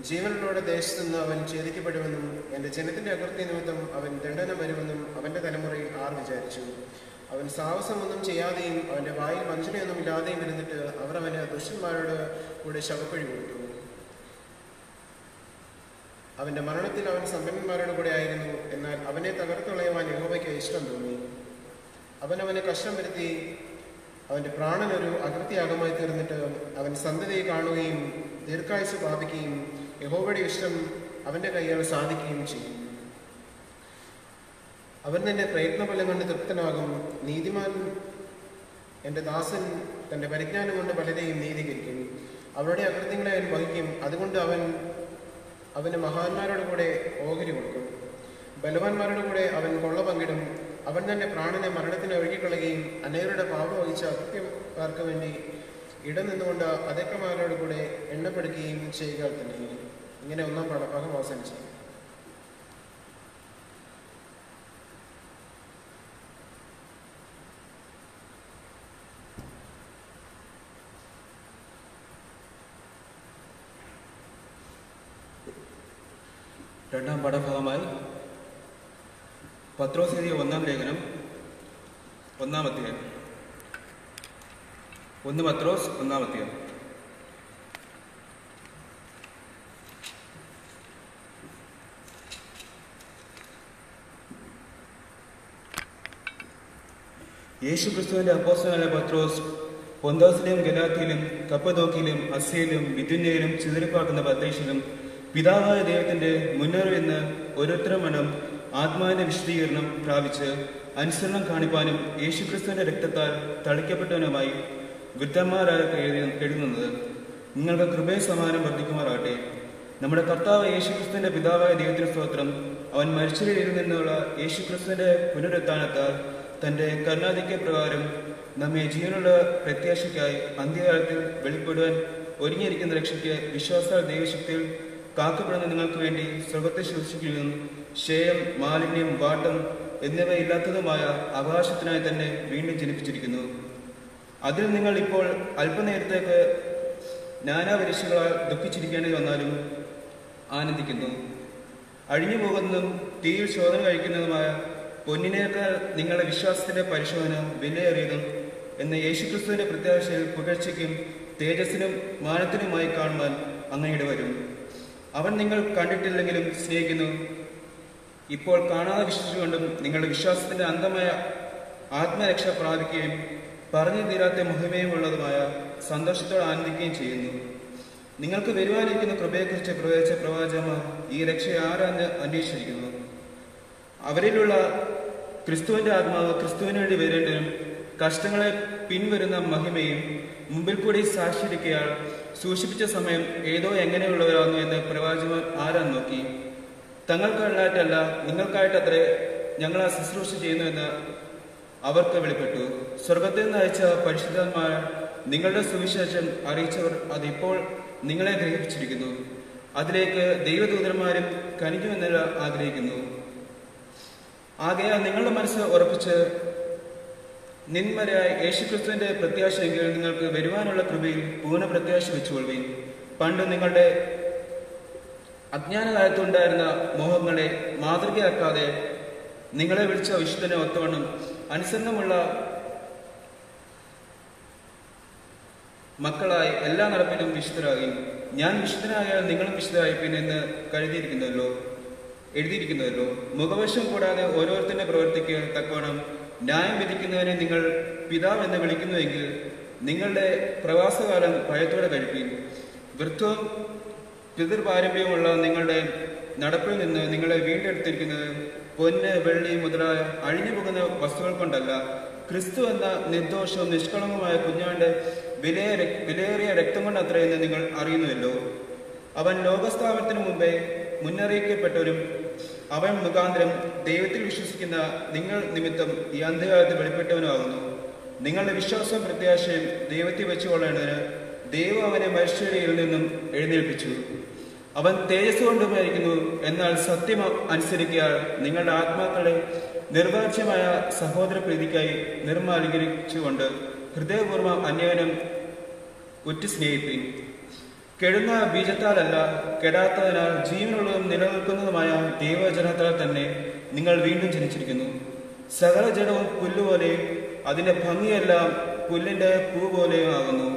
Speaker 3: ജീവനുള്ളവരുടെ ദേശത്തു നിന്ന് അവൻ ഛേദിക്കപ്പെടുമെന്നും എൻ്റെ ജനത്തിന്റെ അകൃത്യ നിമിത്തം അവൻ ദണ്ഡനം വരുമെന്നും അവൻ്റെ തലമുറയിൽ ആർ വിചാരിച്ചു? അവൻ സാഹസമൊന്നും ചെയ്യാതെയും അവൻ്റെ വായിൽ വഞ്ചനയൊന്നും ഇല്ലാതെയും ഇരുന്നിട്ട് അവർ അവന് ദുഷ്ടന്മാരോട് കൂടെ ശവക്കുഴി കൊടുത്തു. അവൻ്റെ മരണത്തിൽ അവൻ സമ്പന്നന്മാരുടെ കൂടെ ആയിരുന്നു. എന്നാൽ അവനെ തകർത്തുകളയുവാൻ യഹോവയ്ക്ക് ഇഷ്ടം തോന്നി. അവനെ കഷ്ടം വരുത്തി അവൻ്റെ പ്രാണനൊരു അകൃത്യയാഗമായി തീർന്നിട്ട് അവൻ സന്തതിയെ കാണുകയും ദീർഘായുസ് പ്രാപിക്കുകയും യഹോവയുടെ ഇഷ്ടം അവൻ്റെ കയ്യാൽ സാധിക്കുകയും ചെയ്യും. അവൻ തന്റെ പ്രയത്നഫലം കൊണ്ട് തൃപ്തനാകും. നീതിമാൻ എൻ്റെ ദാസൻ തൻ്റെ പരിജ്ഞാനം കൊണ്ട് പലരെയും നീതീകരിക്കും. അവരുടെ അകൃത്യങ്ങളെ അവൻ വഹിക്കും. അതുകൊണ്ട് അവന് മഹാന്മാരുടെ കൂടെ ഓഹരി കൊടുക്കും, ബലവാന്മാരുടെ കൂടെ അവൻ കൊള്ള പങ്കിടും. അവൻ തന്റെ പ്രാണനെ മരണത്തിന് ഒഴുകിക്കളയുകയും അനേകരുടെ പാപം വഹിച്ച അകൃത്യക്കാർക്ക് വേണ്ടി ഇടനിന്നുകൊണ്ട് അതിക്രമക്കാരോട് കൂടെ എണ്ണപ്പെടുകയും ചെയ്യുക തന്നെ. ഇങ്ങനെ ഒന്നാം പാഠഭാഗം അവസാനിച്ചു.
Speaker 4: രണ്ടാം പാഠഭാഗമായി പത്രോസ് എഴുതിയ 1-ാം ലേഖനം 1-ാം അധ്യായം. 1 പത്രോസ് 1-ാം അധ്യായം. യേശു ക്രിസ്തുവിന്റെ അപ്പോസ്തലനായ പത്രോസ് പൊന്തോസിലും ഗലാത്യയിലും കപ്പദോക്കിയിലും അസ്യയിലും ബിഥുന്യയിലും ചിതറിപ്പാർക്കുന്ന പർദേശിലും പിതാവായ ദൈവത്തിന്റെ മുന്നറിവെന്ന് ഓരോരുത്തരും മനം ആത്മാവിന്റെ വിശദീകരണം പ്രാപിച്ച് അനുസരണം കാണിപ്പാനും യേശുക്രിസ്തുവിന്റെ രക്തത്താൽ തളിക്കപ്പെട്ടവനുമായി വൃദ്ധന്മാരായ എഴുതുന്നത് നിങ്ങൾക്ക് കൃപയും സമാനം വർദ്ധിക്കുമാറാകട്ടെ. നമ്മുടെ കർത്താവ് യേശുക്രിസ്തുവിന്റെ പിതാവായ ദൈവത്തിന് സ്തോത്രം. അവൻ മരിച്ചവരിൽ നിന്നുള്ള യേശുക്രിസ്തുവിന്റെ പുനരുത്ഥാനത്താൽ തന്റെ കരുണാധിക്യ പ്രകാരം നമ്മെ ജീവനുള്ള പ്രത്യാശയ്ക്കായി അന്ത്യകാലത്തിൽ വെളിപ്പെടുവാൻ ഒരുങ്ങിയിരിക്കുന്ന രക്ഷയ്ക്ക് വിശ്വാസാൽ ദൈവശക്തിയിൽ കാക്കപ്പെടുന്ന നിങ്ങൾക്ക് വേണ്ടി സ്വർഗത്തെ ശുശ്രൂഷിക്കുകയും ക്ഷയം, മാലിന്യം, വാട്ടം എന്നിവയില്ലാത്തതുമായ അവകാശത്തിനായി തന്നെ വീണ്ടും ജനിപ്പിച്ചിരിക്കുന്നു. അതിൽ നിങ്ങൾ ഇപ്പോൾ അല്പനേരത്തേക്ക് നാനാപരീക്ഷകളാൽ ദുഃഖിച്ചിരിക്കേണ്ടി വന്നാലും ആനന്ദിക്കുന്നു. അഴിഞ്ഞു പോകുന്നതും തീയിൽ ശോധന കഴിക്കുന്നതുമായ പൊന്നിനേക്കാൾ നിങ്ങളുടെ വിശ്വാസത്തിന്റെ പരിശോധന വിലയേറിയതും എന്ന യേശുക്രിസ്തുവിന്റെ പ്രത്യാശയിൽ പുകഴ്ചയ്ക്കും തേജസ്സിനും മാനത്തിനുമായി കാണുവാൻ അങ്ങയുടെ വരും. അവൻ നിങ്ങൾ കണ്ടിട്ടില്ലെങ്കിലും സ്നേഹിക്കുന്നു. ഇപ്പോൾ കാണാതെ വിശ്വസിച്ചുകൊണ്ടും നിങ്ങളുടെ വിശ്വാസത്തിന്റെ അന്തമായ ആത്മരക്ഷ പ്രാപിക്കുകയും പറഞ്ഞു തീരാത്ത മഹിമയും ഉള്ളതുമായ സന്തോഷത്തോടെ ആനന്ദിക്കുകയും ചെയ്യുന്നു. നിങ്ങൾക്ക് വരുവാനിരിക്കുന്ന കൃപയെക്കുറിച്ച് പ്രവചിച്ച പ്രവാചകന്മാർ ഈ രക്ഷ ആരാന്ന് അന്വേഷിച്ചിരിക്കുന്നു. അവരിലുള്ള ക്രിസ്തുവിന്റെ ആത്മാവ് ക്രിസ്തുവിന് വേണ്ടി വരേണ്ടതും കഷ്ടങ്ങളെ പിൻവരുന്ന മഹിമയും മുമ്പിൽ കൂടി സാക്ഷിയിരിക്കയാൽ സൂക്ഷിപ്പിച്ച സമയം ഏതോ എങ്ങനെയുള്ളവരാകുന്നു എന്ന് പ്രവാചകന്മാർ ആരാന്ന് നോക്കി. തങ്ങൾക്കായിട്ടല്ല നിങ്ങൾക്കായിട്ടത്രേ ഞങ്ങൾ ആ ശുശ്രൂഷ ചെയ്യുന്നുവെന്ന് അവർക്ക് വെളിപ്പെട്ടു. സ്വർഗത്തിൽ നിന്ന് അയച്ച പരിശുദ്ധന്മാർ നിങ്ങളുടെ സുവിശേഷം അറിയിച്ചവർ അതിപ്പോൾ നിങ്ങളെ ഗ്രഹിപ്പിച്ചിരിക്കുന്നു. അതിലേക്ക് ദൈവദൂതന്മാരും കനിഞ്ഞുവെന്ന് ആഗ്രഹിക്കുന്നു. ആകയാൽ നിങ്ങളുടെ മനസ്സ് ഉറപ്പിച്ച് നിന്മരായ യേശുക്രിസ്തുവിന്റെ പ്രത്യാശയെങ്കിൽ നിങ്ങൾക്ക് വരുവാനുള്ള കൃപയിൽ പൂർണ്ണ പ്രത്യാശ വെച്ചുകൊള്ളുവിൻ. പണ്ട് നിങ്ങളുടെ അജ്ഞാനകാലത്തുണ്ടായിരുന്ന മോഹങ്ങളെ മാതൃകയാക്കാതെ നിങ്ങളെ വിളിച്ച വിശുദ്ധനെ ഒത്തവണ്ണം അനുസരണമുള്ള മക്കളായി എല്ലാ നടപ്പിലും വിശുദ്ധരാകും. ഞാൻ വിശുദ്ധനായാൽ നിങ്ങളും വിശുദ്ധരായിപ്പിൻ എന്ന് എഴുതിയിരിക്കുന്നുവല്ലോ. മുഖവശം കൂടാതെ ഓരോരുത്തരുടെ പ്രവൃത്തിക്ക് തക്കവണ്ണം ന്യായം വിധിക്കുന്നവനെ നിങ്ങൾ പിതാവ് എന്ന് വിളിക്കുന്നുവെങ്കിൽ നിങ്ങളുടെ പ്രവാസകാലം ഭയത്തോടെ കഴിപ്പിൻ. വൃദ്ധവും പിതൃപാരമ്പര്യമുള്ള നിങ്ങളുടെ നടപ്പിൽ നിന്ന് നിങ്ങളെ വീണ്ടെടുത്തിരിക്കുന്നത് പൊന്ന്, വെള്ളി മുതലായ അഴിഞ്ഞു പോകുന്ന വസ്തുക്കൾ കൊണ്ടല്ല, ക്രിസ്തു എന്ന നിർദോഷവും നിഷ്കളങ്കമായ കുഞ്ഞാന്റെ വിലയേറിയ രക്തം കൊണ്ട് അത്രയെന്ന് നിങ്ങൾ അറിയുന്നുവല്ലോ. അവൻ ലോകസ്ഥാപനത്തിനു മുമ്പേ മുന്നറിയിക്കപ്പെട്ടവരും അവൻ മുഖാന്തരം ദൈവത്തിൽ വിശ്വസിക്കുന്ന നിങ്ങൾ നിമിത്തം ഈ അന്ത്യകാലത്ത് വെളിപ്പെട്ടവനുമാകുന്നു. നിങ്ങളുടെ വിശ്വാസവും പ്രത്യാശയും ദൈവത്തിൽ വെച്ചുകൊള്ളേണ്ടതിന് ദൈവം അവനെ മനുഷ്യരിൽ നിന്നും എഴുന്നേൽപ്പിച്ചു. അവൻ തേജസ് കൊണ്ടുമായിരിക്കുന്നു. എന്നാൽ സത്യം അനുസരിക്കാൻ നിങ്ങളുടെ ആത്മാക്കളെ നിർവാച്യമായ സഹോദര പ്രീതിക്കായി നിർമാലീകരിച്ചുകൊണ്ട് ഹൃദയപൂർവ്വം അന്യോന്യം ഉറ്റു സ്നേഹിപ്പിൻ. കെടുന്ന ബീജത്താലല്ല, കെടാത്തതിനാൽ ജീവനുള്ളതും നിലനിൽക്കുന്നതുമായ ദൈവജനത്താൽ തന്നെ നിങ്ങൾ വീണ്ടും ജനിച്ചിരിക്കുന്നു. സകല ജഡവും പുല്ലുപോലെയും അതിന്റെ ഭംഗിയെല്ലാം പുല്ലിന്റെ പൂ പോലെയും ആകുന്നു.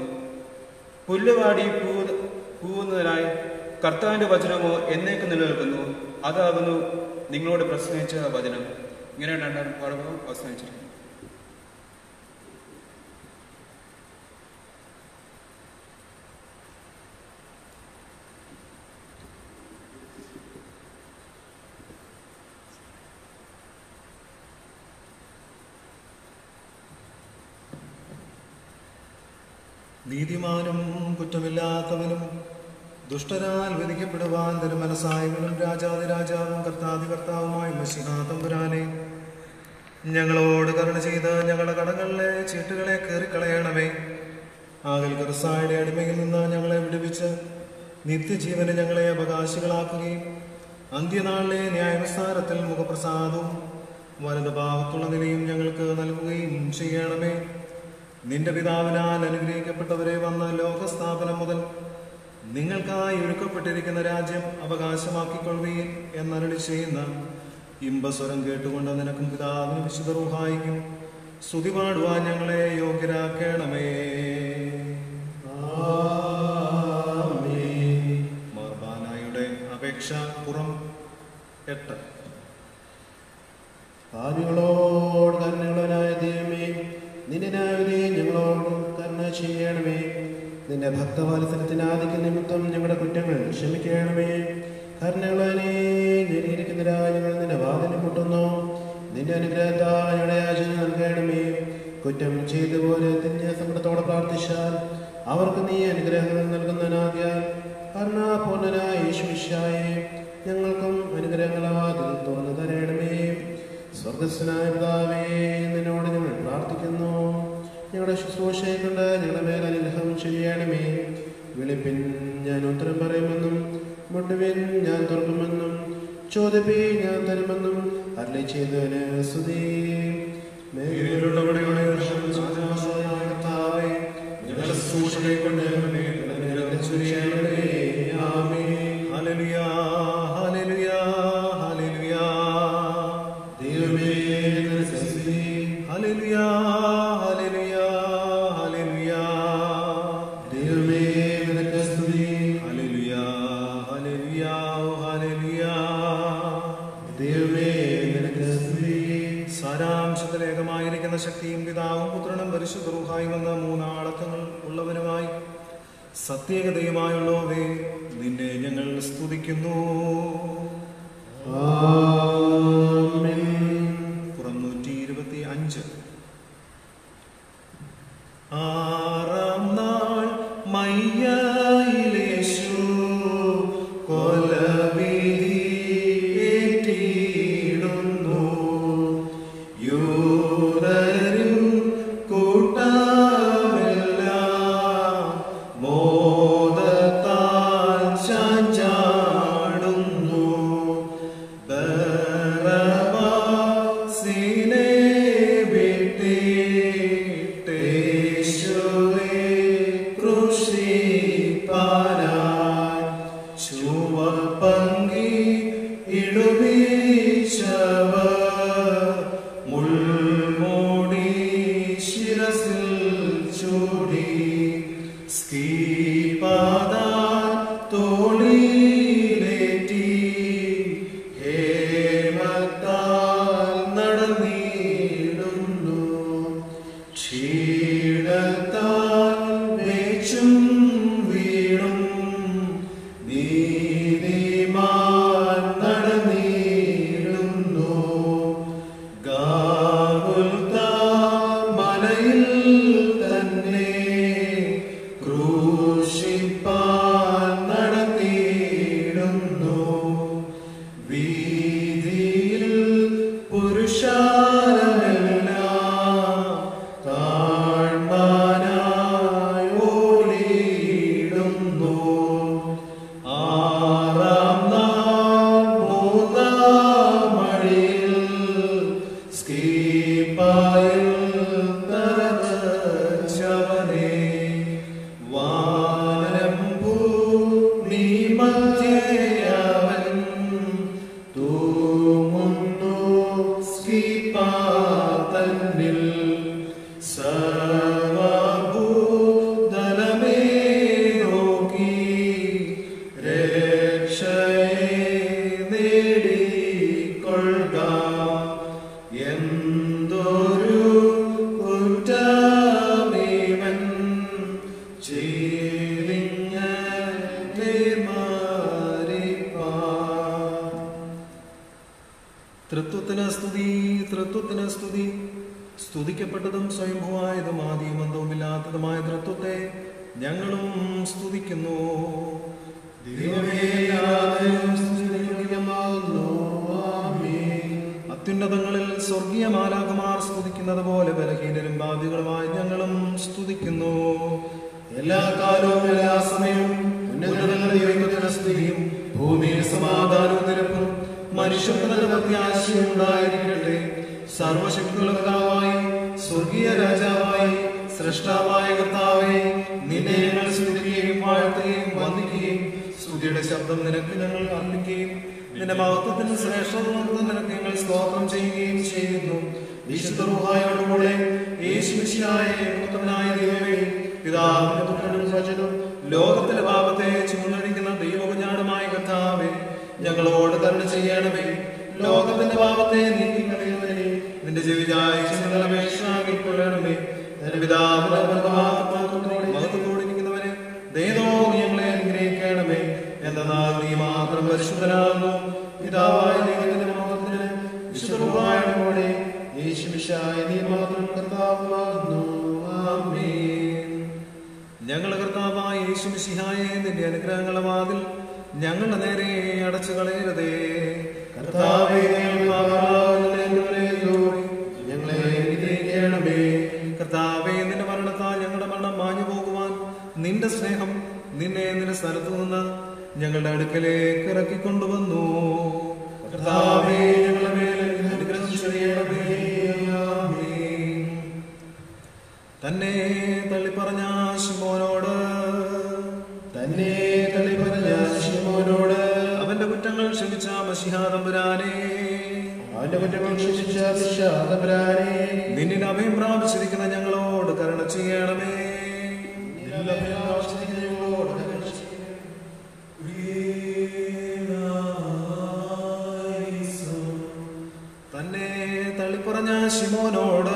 Speaker 4: പുല്ലുവാടി പൂവുന്നതിനായി കർത്താവിന്റെ വചനമോ എന്നേക്ക് നിലനിൽക്കുന്നു. അതാകുന്നു നിങ്ങളോട് പ്രസംഗിച്ച വചനം. ഇങ്ങനെ 2 പാഠഭാഗം അവസാനിച്ചിരിക്കുന്നു.
Speaker 1: നീതിമാനും കുറ്റമില്ലാത്തവനും ദുഷ്ടരാൽ വിധിക്കപ്പെടുവാൻ തിരുമനസായവനും രാജാതിരാജാവും കർത്താതികർത്താവുമായ മശിഹാ തമ്പുരാനെ, ഞങ്ങളോട് കരുണ ചെയ്ത് ഞങ്ങളുടെ കടങ്ങളിലെ ചീട്ടുകളെ കീറിക്കളയണമേ. ആകൽ കർസായുടെ അടിമയിൽ നിന്ന് ഞങ്ങളെ വിടുവിച്ച് നിത്യജീവന് ഞങ്ങളെ അവകാശികളാക്കുകയും അന്ത്യനാളിലെ ന്യായവിസ്താരത്തിൽ മുഖപ്രസാദവും വലതുഭാഗത്തുള്ള നിലയും ഞങ്ങൾക്ക് നൽകുകയും ചെയ്യണമേ. നിന്റെ പിതാവിനാൽ അനുഗ്രഹിക്കപ്പെട്ടവരെ വന്ന ലോകസ്ഥാപനം മുതൽ നിങ്ങൾക്കായി ഒരുക്കപ്പെട്ടിരിക്കുന്ന രാജ്യം അവകാശമാക്കിക്കൊള്ളുകയും എന്നരുളി ചെയ്യുന്ന ഇമ്പസ്വരം കേട്ടുകൊണ്ട് നിനക്കും പിതാവിനും വിശുദ്ധ റൂഹായിക്കും സ്തുതി പാടുവാൻ ഞങ്ങളെ യോഗ്യരാക്കണമേ. മർബാനായുടെ അപേക്ഷ പുറം 8.
Speaker 3: പാപികളോട് കരുണയുള്ളവനായ ദൈവമേ, നിന്റെ ന്യായവിധിയെ ഞങ്ങളോട് കരുണ ചെയ്യണമേ. നിന്റെ ഭക്തവാത്സല്യത്തിന് ആദിക്ക നിമിത്തം ഞങ്ങളുടെ കുറ്റങ്ങൾ ക്ഷമിക്കണമേ. കരുണയുള്ളവനെ, ഞെരിയിരിക്കുന്നതിനായി ഞങ്ങൾ നിന്റെ വാതിൽ മുട്ടുന്നു. നിന്റെ അനുഗ്രഹത്താൽ ഞങ്ങളുടെ യാചന നൽകണമേ. കുറ്റം ചെയ്തുപോലെ തിന്യ സങ്കടത്തോടെ പ്രാർത്ഥിച്ചാൽ അവർക്ക് നീ അനുഗ്രഹങ്ങൾ നൽകുന്നതിനാകിയാൽ കരുണാപൂർണനായ യേശുമിശിഹായേ, ഞങ്ങൾക്കും അനുഗ്രഹങ്ങളാതിൽ തുറന്നു തരണമേ. സ്വർഗസ്വനായ പിതാവേ, നിന്നോട് ഞങ്ങൾ പ്രാർത്ഥിക്കുന്നു. ഞങ്ങളുടെ ശുശ്രൂഷയെ കൊണ്ട് ഞങ്ങളുടെ മേൽ അനുഗ്രഹം ചെയ്യണമേ. വിളിപ്പിൻ, ഞാൻ ഉത്തരം പറയുമെന്നും മുട്ടുവിൻ, ഞാൻ തുറക്കുമെന്നും ചോദിപ്പിൻ, ഞാൻ തരുമെന്നും അരുളി ചെയ്തവന് സ്തുതി.
Speaker 1: ഞങ്ങളുടെ ശുശ്രൂഷയെ കൊണ്ട് സാരാംശത്തിലേകമായിരിക്കുന്ന ശക്തിയും പിതാവും പുത്രനും പരിശുദ്ധ റൂഹായും എന്ന 3 ആളക്കങ്ങൾ ഉള്ളവനുമായി സത്യേകതയുമായുള്ളവേ, നിന്നെ ഞങ്ങൾ സ്തുതിക്കുന്നു. പുറം 125. 6-ാം നാൾ മയ്യായിലേശു കൊലവിധി ഏറ്റിടുന്നു. യൂതരും കൂട്ടമെല്ലാം തോളിലേറ്റി ഹേമത്താൽ നടന്നിടുന്നു. ക്ഷീണത്താൽ വേച്ചും വീണും നീതിമാൻ നടന്നിടുന്നു. ഗാഗുൽത്താ മലയിൽ തന്നെ ക്രൂശിപ്പാൻ നടത്തിയിടുന്നു. വീതിയിൽ പുരുഷാരമെല്ലാം താഴ്മാനായി ഓടിയിടുന്നു. ആറാം നാൾ മൂന്നാം മണിയിൽ സ്കീപ്പായിൽ തറച്ചവനെ വാനം ഭൂമി മധ്യേയവൻ തൂങ്ങുന്നു സ്കീപ്പാ തന്നിൽ. സർവഭൂതലമേ നോക്കി രക്ഷയെ നേടിക്കൊള്ളുക. എന്തൊരു കുറ്റമേവൻ ചെയ്തിങ്ങനെ മാറിപ്പാൻ. തൃത്വത്തിന് സ്തുതി, തൃത്വത്തിന് സ്തുതി. സ്തുതിക്കപ്പെട്ടതും സ്വയംഭൂവായതും ആദിയും അന്തവുമില്ലാത്തതുമായ തൃത്വത്തെ ഞങ്ങളും സ്തുതിക്കുന്നു. ദൈവമേ, ആരാധനയും സ്തുതിയും യോഗ്യമാകുന്നു. ആമേൻ. അത്യുന്നതങ്ങളിൽ സ്വർഗീയ മാലാഖമാർ സ്തുതിക്കുന്നത് പോലെ ബലഹീനരും പാപികളുമായി ഞങ്ങളും സ്തുതിക്കുന്നു. എല്ലാ കാലവും എല്ലാ സമയവും ഉന്നതങ്ങളിൽ ദൈവത്തിന് സ്തുതിയും ഭൂമിയിൽ സമാധാനവും നിരപ്പും മനുഷ്യർക്ക് നല്ല പ്രത്യാശയും ഉണ്ടായിരിക്കട്ടെ. സർവശക്തിയുള്ള കർത്താവായി, സ്വർഗീയ രാജാവായി, സൃഷ്ടാവായ കർത്താവേ, നിന്നെ ഞങ്ങൾ സ്തുതിക്കുകയും വാഴ്ത്തുകയും വന്ദിക്കുകയും സ്തുതിയുടെ ശബ്ദം നിനക്ക് ഞങ്ങൾ അർപ്പിക്കുകയും നിന്റെ മഹത്വത്തിന് ശ്രേഷ്ഠത നിനക്ക് ഞങ്ങൾ സ്തോത്രം ചെയ്യുകയും ചെയ്യുന്നു. വിശുദ്ധ റൂഹായോടുകൂടെ യേശുമിശിഹായ പുത്രനായ ദൈവമേ, പിതാവിന്റെ പുത്രനും വചനം ലോകത്തിന്റെ പാപത്തെ ചുമന്നഴിക്കുന്ന ദൈവകുഞ്ഞാടുമായ കർത്താവേ, ഞങ്ങളോട് കരുണ ചെയ്യണമേ. ലോകത്തിന്റെ പാപത്തെ നീക്കിക്കളയുന്നവനെ നിന്റെ ജീവിതായ കൊള്ളണമേ. നിന്റെ പിതാവിന്റെ മഹത്വത്തോടിരിക്കുന്നവനെ ദയതോ ഞങ്ങളെ അനുഗ്രഹിക്കണമേ. എന്നാൽ നീ മാത്രം പരിശുദ്ധനാകുന്നു. പിതാവായ ദൈവത്തിന്റെ മഹത്വത്തിന് വിശുദ്ധമായ യേശുമിശിഹായ നീ മാത്രം കർത്താവാകുന്നു. ആമേൻ. ഞങ്ങളുടെ കർത്താവായ യേശുമിശിഹായെ നിന്റെ അനുഗ്രഹങ്ങളുടെ വാതിൽ ഞങ്ങളുടെ നേരെ അടച്ചു കളയരുതേ. കർത്താവേ, ഞങ്ങളെ അനുഗ്രഹിക്കണമേ. കർത്താവേ, നിന്റെ മരണത്താൽ ഞങ്ങളുടെ മരണം മാഞ്ഞു പോകുവാൻ നിന്റെ സ്നേഹം നിന്നെ നിന്റെ സ്ഥലത്തു നിന്ന് ഞങ്ങളുടെ അടുക്കലേക്ക് ഇറക്കിക്കൊണ്ടുവന്നു. കർത്താവേ, ഞങ്ങളുടെ മേൽ അനുഗ്രഹം ചെയ്യണമേ. ആമേൻ. തന്നെ തള്ളിപ്പറഞ്ഞ ശിമോനോട് അവന്റെ കുറ്റങ്ങൾ ക്ഷമിച്ച മശിഹാ തമ്പുരാനെ, നിന്നിൽ അഭയം പ്രാപിച്ചിരിക്കുന്ന ഞങ്ങളോട് കരുണ ചെയ്യണമേ. തന്നെ തള്ളിപ്പറഞ്ഞ ശിമോനോട്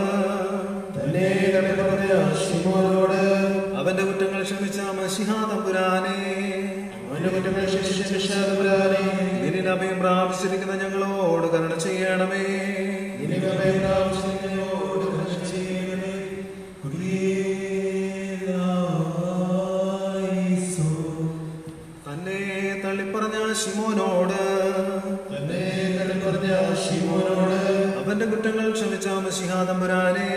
Speaker 1: അവന്റെ കുറ്റങ്ങൾ ക്ഷമിച്ച മശിഹാ തമ്പുരാനെ, നിന്നിൽ അഭയം പ്രാപിച്ചിരിക്കുന്ന ഞങ്ങളോട് കരുണ ചെയ്യണമേ. തന്നെ തള്ളിപ്പറഞ്ഞ ശിമോനോട് അവന്റെ കുറ്റങ്ങൾ ക്ഷമിച്ച മശിഹാ തമ്പുരാനെ,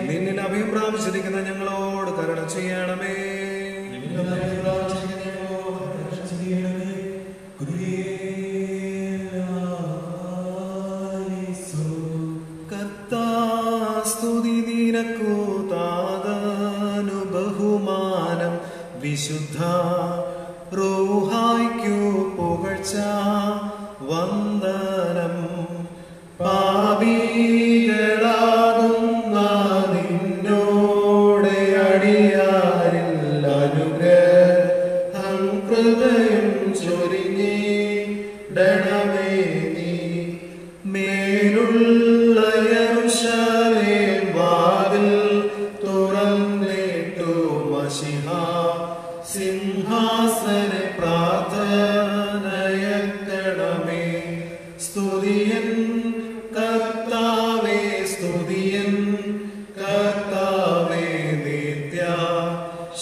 Speaker 1: നിന്നിൽ അഭയം പ്രാപിച്ചിരിക്കുന്ന ഞങ്ങളോട് കരുണ ചെയ്യണമേ. കർത്താസ്തുതി നിനക്കു താതനു ബഹുമാനം വിശുദ്ധ റൂഹായ്ക്കു പുകഴ്ച വന്ദനം. പാപികളാകുന്ന നിന്നോടെ അടിയാരിൽ അനു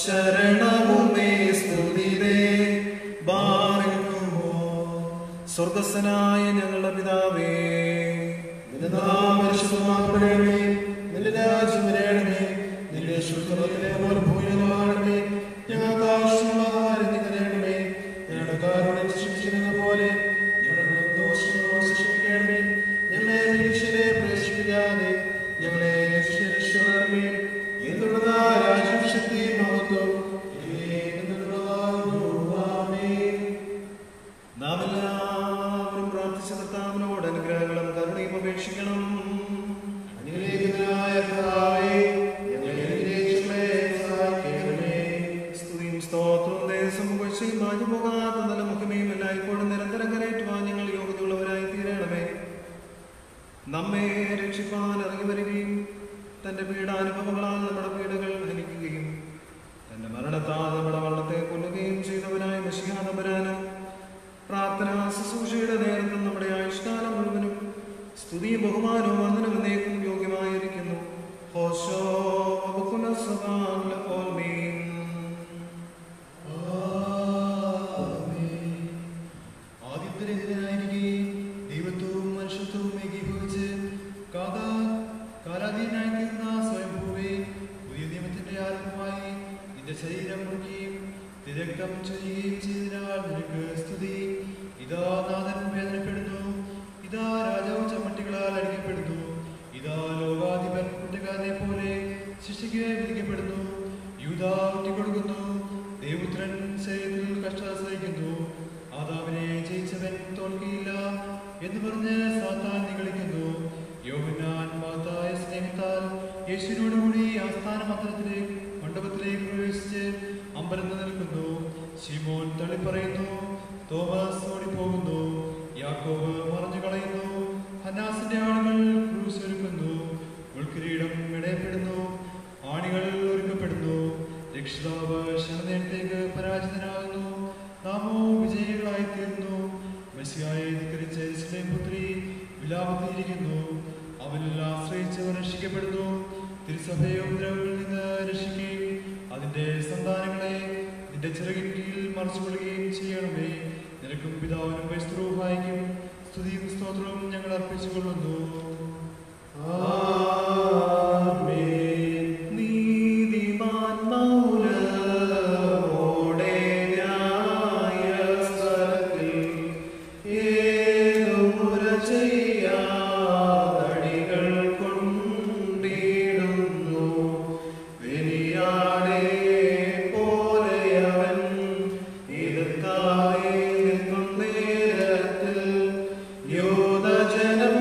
Speaker 1: ശരണവുമേ സ്തുതിരേ ബാറിക്കുമോ. സ്വർഗസ്ഥനായ ഞങ്ങളുടെ പിതാവേ,
Speaker 3: നിന്റെ നാമം പരിശുദ്ധമാക്കപ്പെടണമേ. നിന്റെ രാജ്യം വരണമേ. നിന്റെ സ്വർഗ്ഗത്തിലെ പോലെ ഭൂമിയിലുമാകണമേ. ഞങ്ങൾക്ക് ആവശ്യമുള്ള ആഹാരം നീ തരണമേ. ഞങ്ങളുടെ കാരുണ്യം ശിക്ഷിക്കുന്നത് പോലെ ഞങ്ങളുടെ ദോഷങ്ങളോട് ക്ഷമിക്കണമേ. ഞങ്ങളെ പരീക്ഷയിലെ പ്രവേശിപ്പിക്കാതെ ഞങ്ങളെ രക്ഷിക്കണമേ. എന്നുള്ള രാജ്യം ശക്തി മഹത്വം
Speaker 1: നാം എല്ലാവരും പ്രാർത്ഥിച്ച കർത്താവിനോട് അനുഗ്രഹങ്ങളും കരുണയും അപേക്ഷിക്കണം.
Speaker 3: അനുഗ്രഹിക്കുന്നതിനായ കർത്താവേ, ഞങ്ങളെ അനുഗ്രഹിച്ചവളെ സഹായിക്കണമേ.
Speaker 1: സ്തുതിയും സ്തോത്രവും ദേശം പുകഴ്ചയും മാഞ്ഞുപോകാത്ത നല്ല മുഖമേയും എല്ലായ്പ്പോഴും നിരന്തരം കരയേറ്റുവാൻ ഞങ്ങൾ യോഗ്യതയുള്ളവരായി തീരണമേ. നമ്മെ രക്ഷിപ്പാൻ ഇറങ്ങി വരികയും തന്റെ പീഡാനുഭവങ്ങളാൽ നമ്മുടെ പീഡകൾ ഹനിക്കുകയും തന്റെ മരണത്താൽ നമ്മുടെ വള്ളത്തെ കൊല്ലുകയും ചെയ്തവനായ മശിഹാ തമ്പുരാന് പ്രാർത്ഥന ശുശ്രൂഷയുടെ നേരത്തും നമ്മുടെ ആയുഷ്കാലം മുഴുവനും സ്തുതിയും ബഹുമാനവും വന്ദനം എന്നേക്കും യോഗ്യമായിരിക്കുന്നു. ഹോശോ വബുക്കുനസ്സവാൻ ലഓൽമീൻ.
Speaker 2: ആദിത്യരഹിതനായിരിക്കുകയും ദൈവത്വവും മനുഷ്യത്വവും ഏകീഭവിച്ച് കാലാധീനായി തീർന്ന സ്വയംഭൂവേ, പുതിയ നിയമത്തിന്റെ ആരംഭമായി നിന്റെ ശരീരം മുറുക്കുകയും തിരക്തം ചൊരിയുകയും ചെയ്തതിനാൽ നിനക്ക് സ്തുതി. ഇതാ നാഥൻ വേദനപ്പെടുന്നു. ഇതാ രാജാവ് ചമ്മട്ടികളാൽ അടിക്കപ്പെടുന്നു. ഇതാ ലോകാധിപൻ കുറ്റക്കാരനെ പോലെ ശിക്ഷയ്ക്ക് വിധിക്കപ്പെടുന്നു. യൂദാ ഒറ്റിക്കൊടുക്കുന്നു. ദേവപുത്രൻ ശരീരത്തിൽ കഷ്ടത സഹിക്കുന്നു. ആദാമിനെ ജയിച്ചവൻ തോൽക്കിയില്ല എന്ന് പറഞ്ഞ് സാത്താൻ നിഗളിക്കുന്നു. യോഹന്നാൻ മഹത്തായ സ്നേഹത്താൽ യേശുവിനോടുകൂടി ആസ്ഥാന മണ്ഡപത്തിലേക്ക് പ്രവേശിച്ച് അമ്പരന്ന് നിൽക്കുന്നു. ശിമോൻ തള്ളിപ്പറയുന്നു. തോമസ് ഓടിപ്പോകുന്നു. യാക്കോബ് മറഞ്ഞു കളയുന്നു. ഹന്നാസിന്റെ ആളുകൾ ക്രൂശ് ഒരുക്കുന്നു. ഉൾക്കിരീടം ഇടയപ്പെടുന്നു. ആണികൾ ഒരുക്കപ്പെടുന്നു. രക്ഷിതാവ് ശരണത്തേക്ക് പരാജിതനാകുന്നു. നാമോ വിജയികളായി തീർന്നു. മെസ്സിയായെ ധിക്കരിച്ച യെരൂശലേം പുത്രി വിലാപത്തിയിരിക്കുന്നു. അവനിൽ ആശ്രയിച്ചവർ രക്ഷിക്കപ്പെടുന്നു. തിരുസഭയെ ഉപദ്രവങ്ങളിൽ നിന്ന് രക്ഷിക്കുകയും അതിന്റെ സന്താനങ്ങളെ നിന്റെ ചിറകിൻ കീഴിൽ മറച്ചുകൊള്ളുകയും ചെയ്യണമേ. നിനക്കും പിതാവിനും പരിശുദ്ധരൂഹായിക്കും സ്തുതിയും സ്തോത്രവും ഞങ്ങൾ അർപ്പിച്ചുകൊള്ളുന്നു.
Speaker 1: നീതിമാൻ മൗനമോടെ ന്യായസ്ഥലത്തിൽ ഏതുമുര ചെയ്യാതടികൾ കൊണ്ടിടുന്നു. വെനിയാടെ പോലെയവൻ ഇതുക്കായി നിൽക്കും നേരത്തിൽ യൂദജനം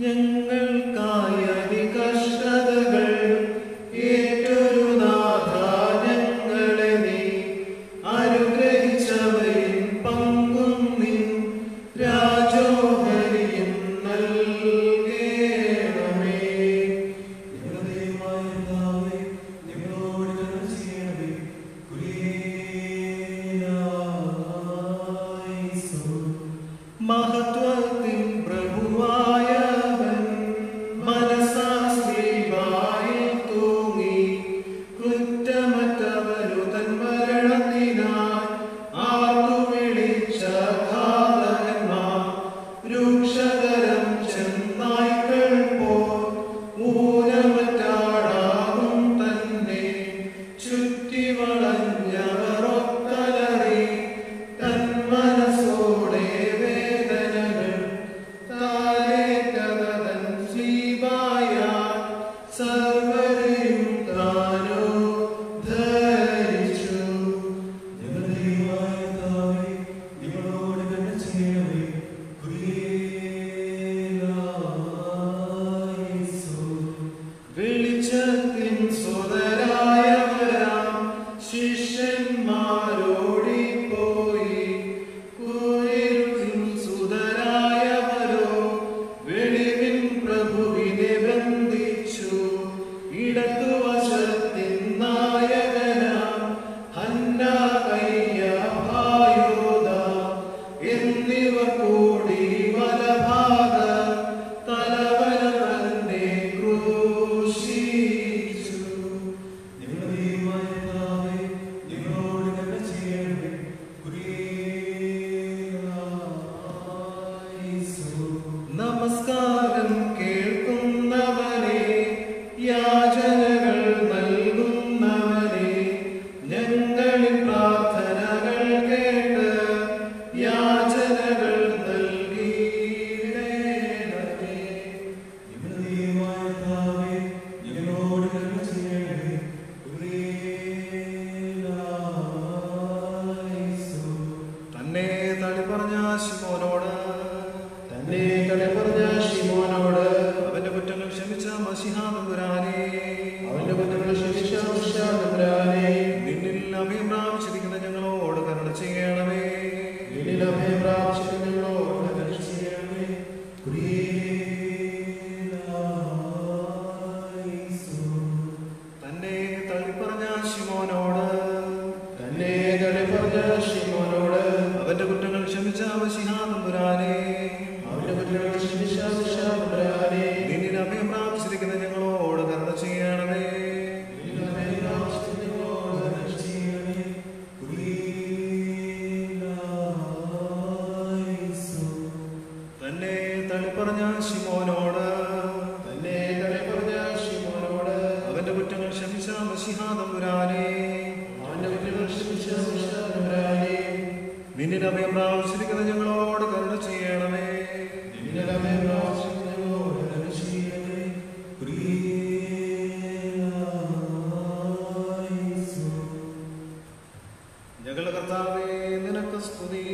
Speaker 1: ഞങ്ങൾക്കായി അതികഷ്ടതകൾ ഏറ്റൊരു നാഥ ഞങ്ങളെ നീ അനുഗ്രഹിച്ചവരിൻ പങ്കും നിൻ രാജോഹരിയും നൽകേണമേ. മഹത്വത്തിൻ പ്രഭുവായവൻ മനസാശ്രീവായിൽ തൂങ്ങി കുറ്റമറ്റവരു തൻ മരണത്തിനായി ആർത്തു വിളിച്ച ഘാതകന്മാർ രൂക്ഷകരം ചെന്നായ്ക്കൾ പോൽ ഊനമറ്റാടാകും തന്നെ ചുറ്റി വളഞ്ഞവർ ഒക്കലറി തൻ മനസ്സോടെ വേദനകൾ താലേറ്റതൻ ശ്രീവായ സർവരെയും താനോ ധരിച്ചു. വെളിച്ചത്തിൻ സ്വതരായവരാം ശിഷ്യന്മാരോടിപ്പോയി കുരിരുട്ടിൻ സുതരായവരോ വെളിവിൻ പ്രഭുവിനെ ബന്ധിച്ചു. ഇടതുവശത്തിൻ നായകനാം ഹന്ന കയ്യഭായോദ എന്നിവർ കൂടി വലഭാഗ തലവന തന്നെ ക്രൂശിച്ചു. നമസ്കാരം കേൾക്കുന്നവനെ യാചനകൾ നൽകുന്നവനെ ഞങ്ങളിൽ പ്രാർത്ഥനകൾ കേട്ട് യാചനകൾ നൽകിയിടേണമേ. തന്നെ തള്ളി പറഞ്ഞ ശിമോനോട് അവന്റെ കുറ്റങ്ങൾ ക്ഷമിച്ച മശിഹാ തമ്പുരാനേ, നിന്നിൽ അഭയം പ്രാപിച്ചിരിക്കുന്ന ഞങ്ങളോട് കരുണ ചെയ്യണമേ. തന്നെ തള്ളിപ്പറഞ്ഞ ശിമോനോട് അവന്റെ കുറ്റങ്ങൾ ക്ഷമിച്ച മശിഹാ തമ്പുരാനേ, നിന്നിൽ അഭയം പ്രാപിച്ചിരിക്കുന്ന ഞങ്ങളോട് കരുണ ചെയ്യണമേ. തന്നെ തള്ളിപ്പറഞ്ഞ ശിമോനോട് അവന്റെ കുറ്റങ്ങൾ ക്ഷമിച്ച മശിഹാ തമ്പുരാനേ, നിന്നിൽ അഭയം പ്രാപിച്ചിരിക്കുന്ന ഞങ്ങളോട് കരുണ ചെയ്യണമേ. ഞങ്ങളുടെ കർത്താവേ നിനക്ക് സ്തുതി.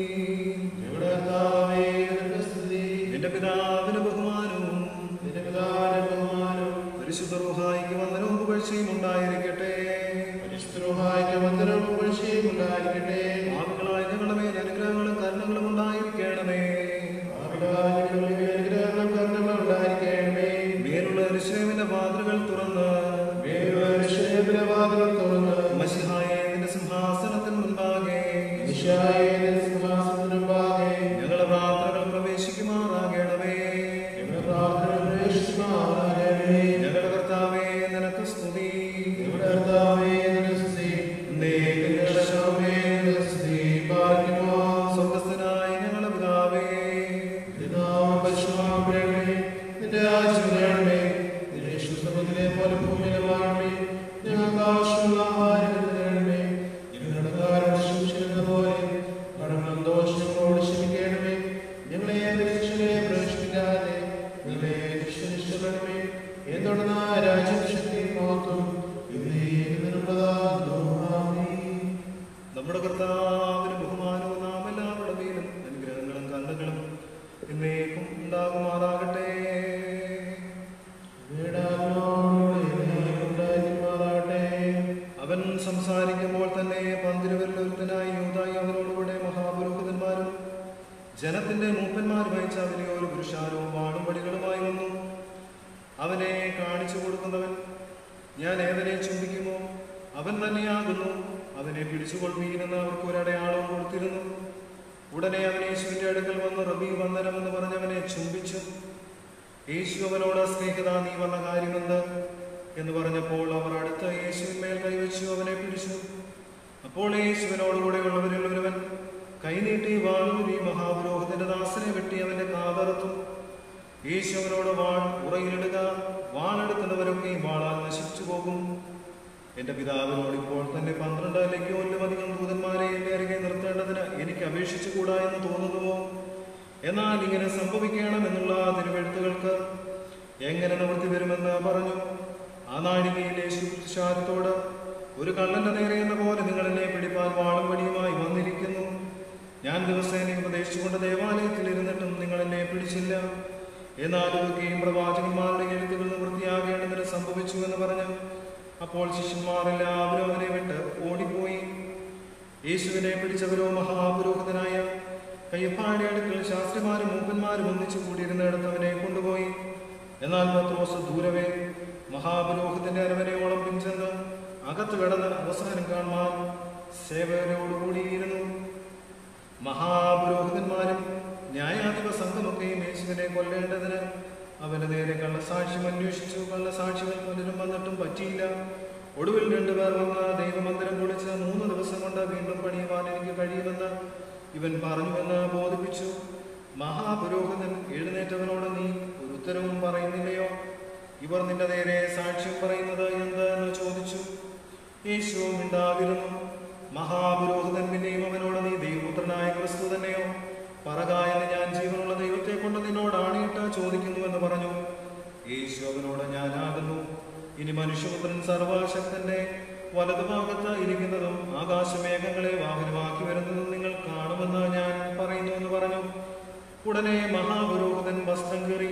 Speaker 1: നിന്റെ പിതാവിന് ബഹുമാനവും പരിശുദ്ധ റൂഹായിക്ക് വന്ദനവും പുകഴ്ചയും ഉണ്ടായിരിക്കട്ടെ. ആളുകളായ ഞങ്ങളുടെ മേൽ അനുഗ്രഹങ്ങളും കരുണകളും ഉണ്ടായിരിക്കണമേ. മേലുള്ള യെരൂശലേമിന്റെ വാതിലുകൾ തുറന്ന് മശിഹായെ നിന്റെ സിംഹാസനത്തിന് മുൻപാകെ ഞങ്ങളുടെ പ്രാർത്ഥനകൾ പ്രവേശിക്കുമാറാകണമേ. ഞങ്ങളുടെ കർത്താവേ നിനക്ക് സ്തുതി. സ്വർഗ്ഗസ്ഥനായ ഞങ്ങളുടെ പിതാവേ, നമ്മുടെ കർത്താവിന് ബഹുമാനവും നാം എല്ലാവരുടെ മേലും അനുഗ്രഹങ്ങളും കണ്ണുകളും എന്നേക്കും ഉണ്ടാകുമാറാകട്ടെ. കാണിച്ചു കൊടുക്കുന്നവൻ. ഞാൻ ഏതിനെ ചുംബിക്കുമോ അവൻ തന്നെയാകുന്നു, അതിനെ പിടിച്ചുകൊള്ളുകയെന്ന് അവർക്ക് ഒരടയാളവും കൊടുത്തിരുന്നു. ഉടനെ അവൻ യേശുവിന്റെ അടുക്കൽ വന്ന് റബി വന്ദനം എന്ന് പറഞ്ഞവനെ ചുംബിച്ചു. യേശു അവനോട്, സ്നേഹിത, നീ വന്ന കാര്യമെന്ത് എന്ന് പറഞ്ഞപ്പോൾ അവർ അടുത്ത് യേശുവിന്മേൽ കൈവച്ചു അവനെ പിടിച്ചു. അപ്പോൾ യേശുവിനോടുകൂടെ ഉള്ളവരിൽ ഒരുവൻ കൈനീട്ടി വാളൂരി മഹാപുരോഹിതന്റെ ദാസനെ വെട്ടി അവന്റെ കാതറുത്തു. യേശു അവനോട്, വാൾ ഉറയിലിടുക, വാളെടുക്കുന്നവരൊക്കെയും വാളാൽ നശിച്ചു പോകും. എന്റെ പിതാവിനോട് ഇപ്പോൾ തന്നെ 12 ലക്ഷോനിലും അധികം ദൂതന്മാരെ എന്റെ അരികെ നിർത്തേണ്ടതിന് എനിക്ക് അപേക്ഷിച്ചുകൂടാ എന്ന് തോന്നുന്നുവോ? എന്നാൽ ഇങ്ങനെ സംഭവിക്കണമെന്നുള്ള തിരുവെഴുത്തുകൾക്ക് എങ്ങനെ നിവൃത്തി വരുമെന്ന് പറഞ്ഞു. ആ നാഴികയിൽ യേശു പുരുഷാരത്തോട്, ഒരു കള്ളന്റെ നേരെ എന്ന പോലെ നിങ്ങൾ എന്നെ പിടിപ്പാൻ വാളും വടിയുമായി വന്നിരിക്കുന്നു. ഞാൻ ദിവസേന ഉപദേശിച്ചുകൊണ്ട് ദേവാലയത്തിൽ ഇരുന്നിട്ടും നിങ്ങൾ എന്നെ പിടിച്ചില്ല. എന്നാൽ ഇതൊക്കെയും പ്രവാചകന്മാരുടെ എഴുത്തുകൾ നിവൃത്തിയാകേണ്ടതിന് സംഭവിച്ചു എന്ന് പറഞ്ഞു. അപ്പോൾ ശിഷ്യന്മാരെല്ലാവരും അവനെ വിട്ട് ഓടിപ്പോയി. യേശുവിനെ പിടിച്ചവരോ മഹാപുരോഹിതനായ കയ്യഫായുടെ അടുക്കൽ ശാസ്ത്രിമാരും മൂപ്പന്മാരും ഒന്നിച്ചു കൂടിയിരുന്നിടത്ത് അവനെ കൊണ്ടുപോയി. എന്നാൽ പത്രോസ് ദൂരവേ മഹാപുരോഹിതന്റെ അരവനയോളം പിഞ്ചെന്ന് അകത്ത് കിടന്ന് അവസാനം കാണുവാൻ സേവകരോടുകൂടിയിരുന്നു. മഹാപുരോഹിതന്മാരും ന്യായാധിപ സംഘമൊക്കെയും യേശുവിനെ കൊല്ലേണ്ടതിന് അവന്റെ നേരെ കള്ളസാക്ഷ്യം അന്വേഷിച്ചു. കള്ളസാക്ഷികൾ പലരും വന്നിട്ടും പറ്റിയില്ല. ഒടുവിൽ 2 പേർ വന്ന്, ദൈവമന്ദിരം പൊളിച്ച് 3 ദിവസം കൊണ്ട് വീണ്ടും പണിയുവാൻ എനിക്ക് കഴിയുമെന്ന് ഇവൻ പറഞ്ഞുവെന്ന് ബോധിപ്പിച്ചു. മഹാപുരോഹിതൻ എഴുന്നേറ്റവനോട്, നീ ഒരു ഉത്തരവും പറയുന്നില്ലയോ? ഇവർ നിന്റെ നേരെ സാക്ഷ്യം പറയുന്നത് എന്ത് എന്ന് ചോദിച്ചു. യേശു മിണ്ടാതിരുന്നു. മഹാപുരോഹിതൻ പിന്നെയും അവനോട്, നീ ദൈവപുത്രനായ ക്രിസ്തു തന്നെയോ? പറക എന്ന് ഞാൻ ജീവനുള്ള ദൈവത്തെ കൊണ്ട് നിന്നോട് ആണയിട്ട് ചോദിക്കുന്നു എന്ന് പറഞ്ഞു. യേശു അവനോട്, ഞാനാകുന്നു. ഇനി മനുഷ്യപുത്രൻ സർവശക്തന്റെ വലതുഭാഗത്ത് ഇരിക്കുന്നതും ആകാശമേഘങ്ങളെ വാഹനമാക്കി വരുന്നതും നിങ്ങൾ കാണുമെന്ന് ഞാൻ പറയുന്നു എന്ന് പറഞ്ഞു. ഉടനെ മഹാപുരോഹിതൻ വസ്ത്രം കീറി,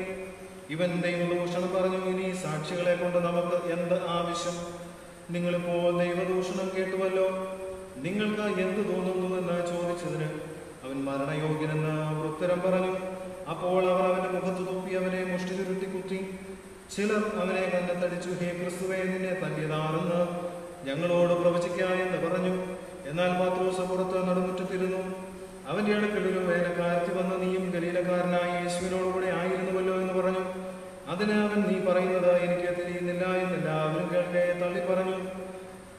Speaker 1: ഇവൻ ദൈവദൂഷണം പറഞ്ഞു. ഇനി സാക്ഷികളെ കൊണ്ട് നമുക്ക് എന്ത് ആവശ്യം? നിങ്ങളിപ്പോൾ ദൈവദൂഷണം കേട്ടുവല്ലോ. നിങ്ങൾക്ക് എന്ത് തോന്നുന്നു എന്ന് ചോദിച്ചതിന് അവൻ മരണയോഗ്യനെന്ന് അവർ ഉത്തരം പറഞ്ഞു. അപ്പോൾ അവർ അവന്റെ മുഖത്ത് തുപ്പി അവനെ മുഷ്ടി ചുരുട്ടി കുത്തി. ചിലർ അവനെ കന്നെത്തടിച്ചു. ഹേ ക്രിസ്തുവേ, നിന്നെ തല്ലിയതാണെന്ന് ഞങ്ങളോട് പ്രവചിക്കാമെന്ന് പറഞ്ഞു. എന്നാൽ പത്രോസ് പുറത്ത് നടുമുറ്റത്തിരുന്നു. അവന്റെ അടുക്കൽ ഒരു വേലക്കാരത്തി വന്ന്, നീയും ഗലീലക്കാരനായ യേശുവിനോടുകൂടെ ആയിരുന്നുവല്ലോ എന്ന് പറഞ്ഞു. അതിന് അവൻ, നീ പറയുന്നത് എനിക്ക് തിരിയുന്നില്ല എന്നെല്ലാവരും കേൾക്കെ തള്ളി പറഞ്ഞു.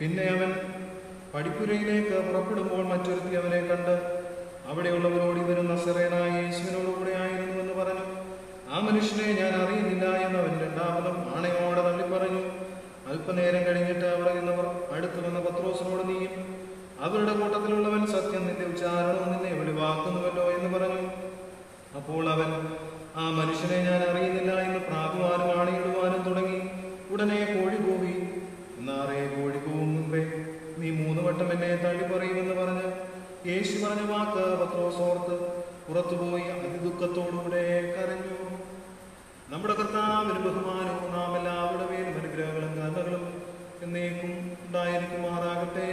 Speaker 1: പിന്നെ അവൻ പടിപ്പുരയിലേക്ക് പുറപ്പെടുമ്പോൾ മറ്റൊരുത്തി അവനെ കണ്ട് അവിടെയുള്ളവരോട്, ഇവനും നസറേനായ യേശുവിനോടുകൂടെ ആയിരുന്നു എന്ന് പറഞ്ഞു. ആ മനുഷ്യനെ ഞാൻ അറിയുന്നില്ല എന്ന് അവൻ രണ്ടാമതും ആണയോടെ തള്ളി പറഞ്ഞു. അല്പനേരം കഴിഞ്ഞിട്ട് അവിടെ നിന്നവർ അടുത്തു വന്ന പത്രോസിനോട്, നീയും അവരുടെ കൂട്ടത്തിലുള്ളവൻ സത്യം നിന്റെ ഉച്ചാരണവും നിന്നെ വെളിവാക്കുന്നുവല്ലോ എന്ന് പറഞ്ഞു. അപ്പോൾ അവൻ, ആ മനുഷ്യനെ ഞാൻ അറിയുന്നില്ല എന്ന് പ്രാകുവാനും ആണയിടുവാനും തുടങ്ങി. ഉടനെ കോഴി കൂവി. എന്നാറേ കോഴി കൂവും മുൻപേ നീ 3 വട്ടം എന്നെ തള്ളി പറയുമെന്ന് പറഞ്ഞ് യേശു പറഞ്ഞ വാക്ക് പത്രോസ് ഓർത്ത് പുറത്തുപോയി അതിദുഃഖത്തോടുകൂടെ കരഞ്ഞു. നമ്മുടെ കർത്താവിന് ബഹുമാനവും നാം എല്ലാവരുടെ പേരും അനുഗ്രഹങ്ങളും കരുണകളും എന്നേക്കും ഉണ്ടായിരിക്കുമാറാകട്ടെ.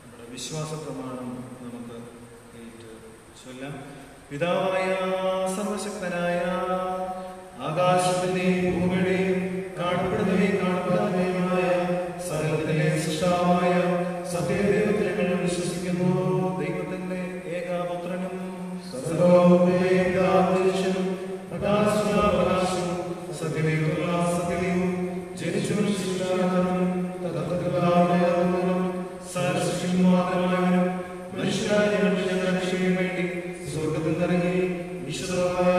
Speaker 1: നമ്മുടെ വിശ്വാസ പ്രമാണം നമുക്ക് ചൊല്ലാം. പിതാവായ സർവശക്തനായ ആകാശത്തിന്റെയും ഭൂമിയുടെയും കാണപ്പെടുന്നവയും കാണപ്പെടാത്തവയുമായ സകലത്തിലെ സൃഷ്ടാവായ സത്യദൈവത്തിൽ ഞങ്ങൾ വിശ്വസിക്കുന്നു. ദൈവത്തിന്റെ ഏകപുത്രനും സർവ്വോപരിയായ പ്രകാശവും സത്യദൈവമുള്ള സത്യദൈവവും ജനിച്ചവനും ശിശുരാജനും സകലസൃഷ്ടിമാത്രമായവനും മനുഷ്യരായ ഞങ്ങളുടെ രക്ഷയ്ക്ക് വേണ്ടി സ്വർഗ്ഗത്തിൽ നിറങ്ങി വിശുദ്ധമായ